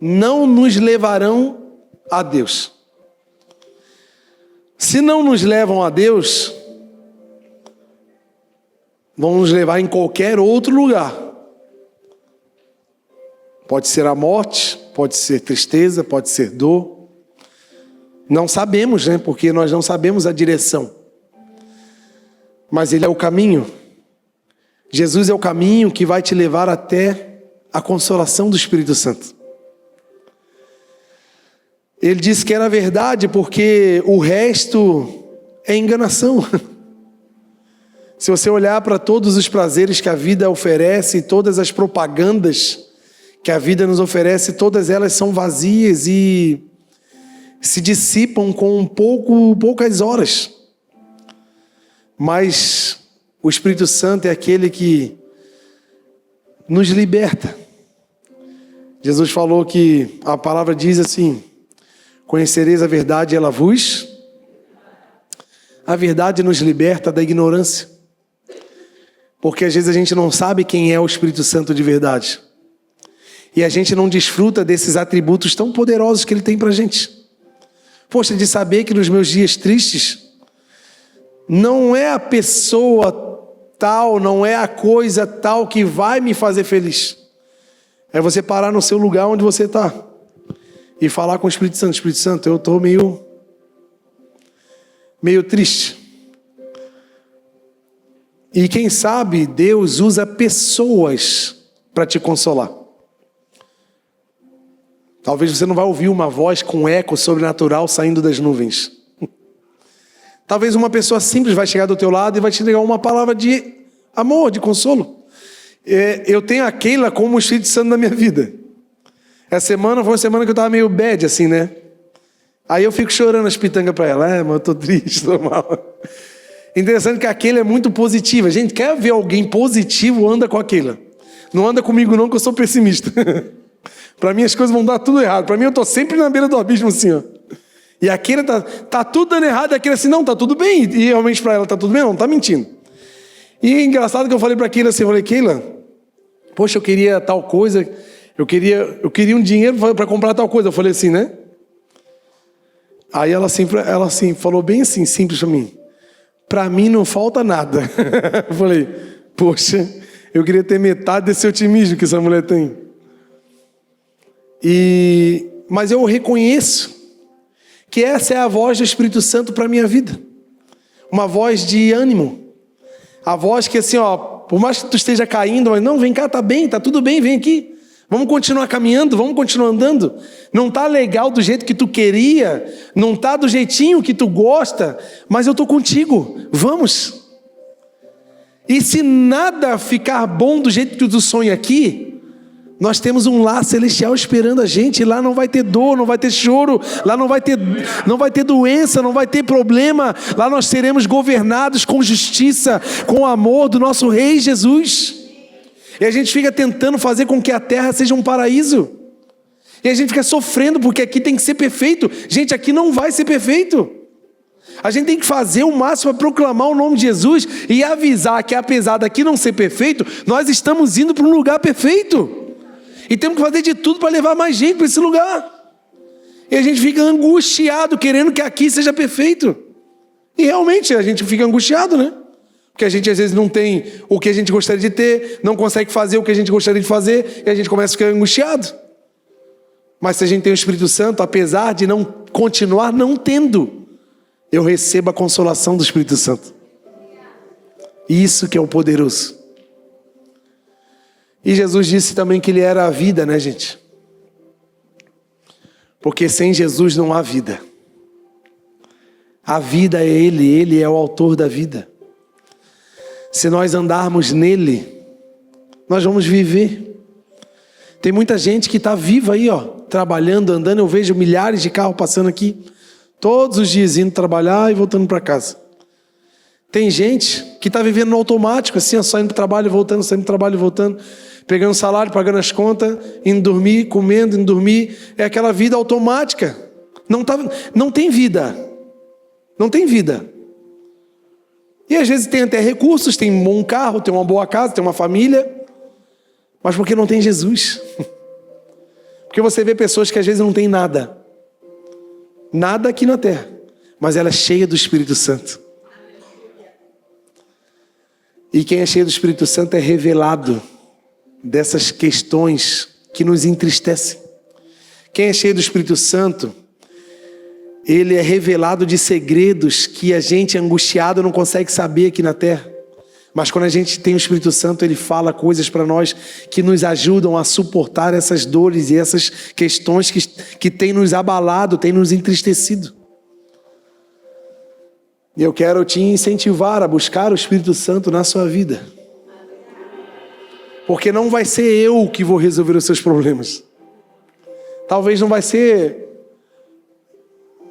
não nos levarão a Deus. Se não nos levam a Deus, vão nos levar em qualquer outro lugar. Pode ser a morte, pode ser tristeza, pode ser dor. Não sabemos, né? Porque nós não sabemos a direção. Mas Ele é o caminho. Jesus é o caminho que vai te levar até a consolação do Espírito Santo. Ele disse que era verdade porque o resto é enganação. Se você olhar para todos os prazeres que a vida oferece, todas as propagandas que a vida nos oferece, todas elas são vazias e se dissipam com poucas horas. Mas o Espírito Santo é aquele que nos liberta. Jesus falou que a palavra diz assim: conhecereis a verdade e ela vos... A verdade nos liberta da ignorância. Porque às vezes a gente não sabe quem é o Espírito Santo de verdade. E a gente não desfruta desses atributos tão poderosos que Ele tem pra gente. Poxa, de saber que nos meus dias tristes, não é a pessoa tal, não é a coisa tal que vai me fazer feliz. É você parar no seu lugar onde você está e falar com o Espírito Santo: Espírito Santo, eu estou meio triste. E quem sabe Deus usa pessoas para te consolar. Talvez você não vai ouvir uma voz com eco sobrenatural saindo das nuvens. Talvez uma pessoa simples vai chegar do teu lado e vai te entregar uma palavra de amor, de consolo. Eu tenho a Keila como o Espírito Santo na minha vida. Essa semana foi uma semana que eu estava meio bad, assim, né? Aí eu fico chorando as pitangas para ela. Mas eu estou triste, estou mal. Interessante que aquele é muito positivo. A gente quer ver alguém positivo, anda com aquele. Não anda comigo não, que eu sou pessimista. Para mim as coisas vão dar tudo errado. Para mim eu tô sempre na beira do abismo assim, ó. E aquele tá tudo dando errado. E aquele assim, não, tá tudo bem. E realmente para ela tá tudo bem, não tá mentindo. E é engraçado que eu falei para Keila assim, eu falei, Keila, poxa, eu queria tal coisa, eu queria um dinheiro para comprar tal coisa. Eu falei assim, né? Aí ela assim falou bem assim, simples para mim. Para mim não falta nada. Eu falei, poxa, eu queria ter metade desse otimismo que essa mulher tem. Mas eu reconheço que essa é a voz do Espírito Santo para a minha vida. Uma voz de ânimo. A voz que assim, ó, por mais que tu esteja caindo, mas não, vem cá, tá bem, tá tudo bem, vem aqui. Vamos continuar caminhando, vamos continuar andando. Não tá legal do jeito que tu queria, não tá do jeitinho que tu gosta, mas eu tô contigo, vamos. E se nada ficar bom do jeito que tu sonha aqui, nós temos um lar celestial esperando a gente. Lá não vai ter dor, não vai ter choro, lá não vai ter doença, não vai ter problema. Lá nós seremos governados com justiça, com o amor do nosso Rei Jesus. E a gente fica tentando fazer com que a terra seja um paraíso. E a gente fica sofrendo porque aqui tem que ser perfeito. Gente, aqui não vai ser perfeito. A gente tem que fazer o máximo para proclamar o nome de Jesus e avisar que apesar daqui não ser perfeito, nós estamos indo para um lugar perfeito. E temos que fazer de tudo para levar mais gente para esse lugar. E a gente fica angustiado, querendo que aqui seja perfeito. E realmente a gente fica angustiado, né? Porque a gente às vezes não tem o que a gente gostaria de ter, não consegue fazer o que a gente gostaria de fazer, e a gente começa a ficar angustiado. Mas se a gente tem o Espírito Santo, apesar de não continuar não tendo, eu recebo a consolação do Espírito Santo. Isso que é o poderoso. E Jesus disse também que Ele era a vida, né, gente? Porque sem Jesus não há vida. A vida é Ele é o autor da vida. Se nós andarmos nele, nós vamos viver. Tem muita gente que está viva aí, ó, trabalhando, andando. Eu vejo milhares de carros passando aqui, todos os dias indo trabalhar e voltando para casa. Tem gente que está vivendo no automático, assim, ó, só indo para o trabalho e voltando, saindo do trabalho e voltando, pegando salário, pagando as contas, indo dormir, comendo, indo dormir. É aquela vida automática. Não tem vida. Não tem vida. E às vezes tem até recursos, tem um bom carro, tem uma boa casa, tem uma família, mas porque não tem Jesus. Porque você vê pessoas que às vezes não tem nada. Nada aqui na terra, mas ela é cheia do Espírito Santo. E quem é cheio do Espírito Santo é revelado dessas questões que nos entristecem. Quem é cheio do Espírito Santo, ele é revelado de segredos que a gente angustiado não consegue saber aqui na terra. Mas quando a gente tem o Espírito Santo, ele fala coisas para nós que nos ajudam a suportar essas dores e essas questões que têm nos abalado, têm nos entristecido. E eu quero te incentivar a buscar o Espírito Santo na sua vida. Porque não vai ser eu que vou resolver os seus problemas. Talvez não vai ser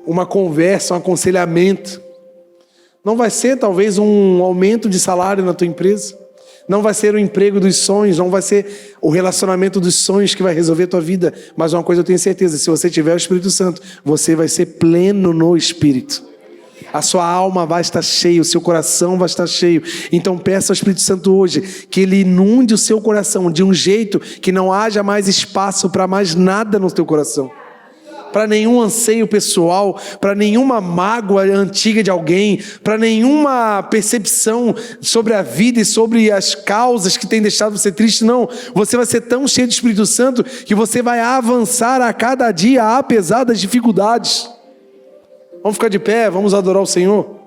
uma conversa, um aconselhamento. Não vai ser talvez um aumento de salário na tua empresa. Não vai ser o emprego dos sonhos, não vai ser o relacionamento dos sonhos que vai resolver a tua vida. Mas uma coisa eu tenho certeza, se você tiver o Espírito Santo, você vai ser pleno no Espírito. A sua alma vai estar cheia, o seu coração vai estar cheio. Então peça ao Espírito Santo hoje que Ele inunde o seu coração de um jeito que não haja mais espaço para mais nada no teu coração. Para nenhum anseio pessoal, para nenhuma mágoa antiga de alguém, para nenhuma percepção sobre a vida e sobre as causas que tem deixado você triste. Não, você vai ser tão cheio do Espírito Santo que você vai avançar a cada dia apesar das dificuldades. Vamos ficar de pé, vamos adorar o Senhor.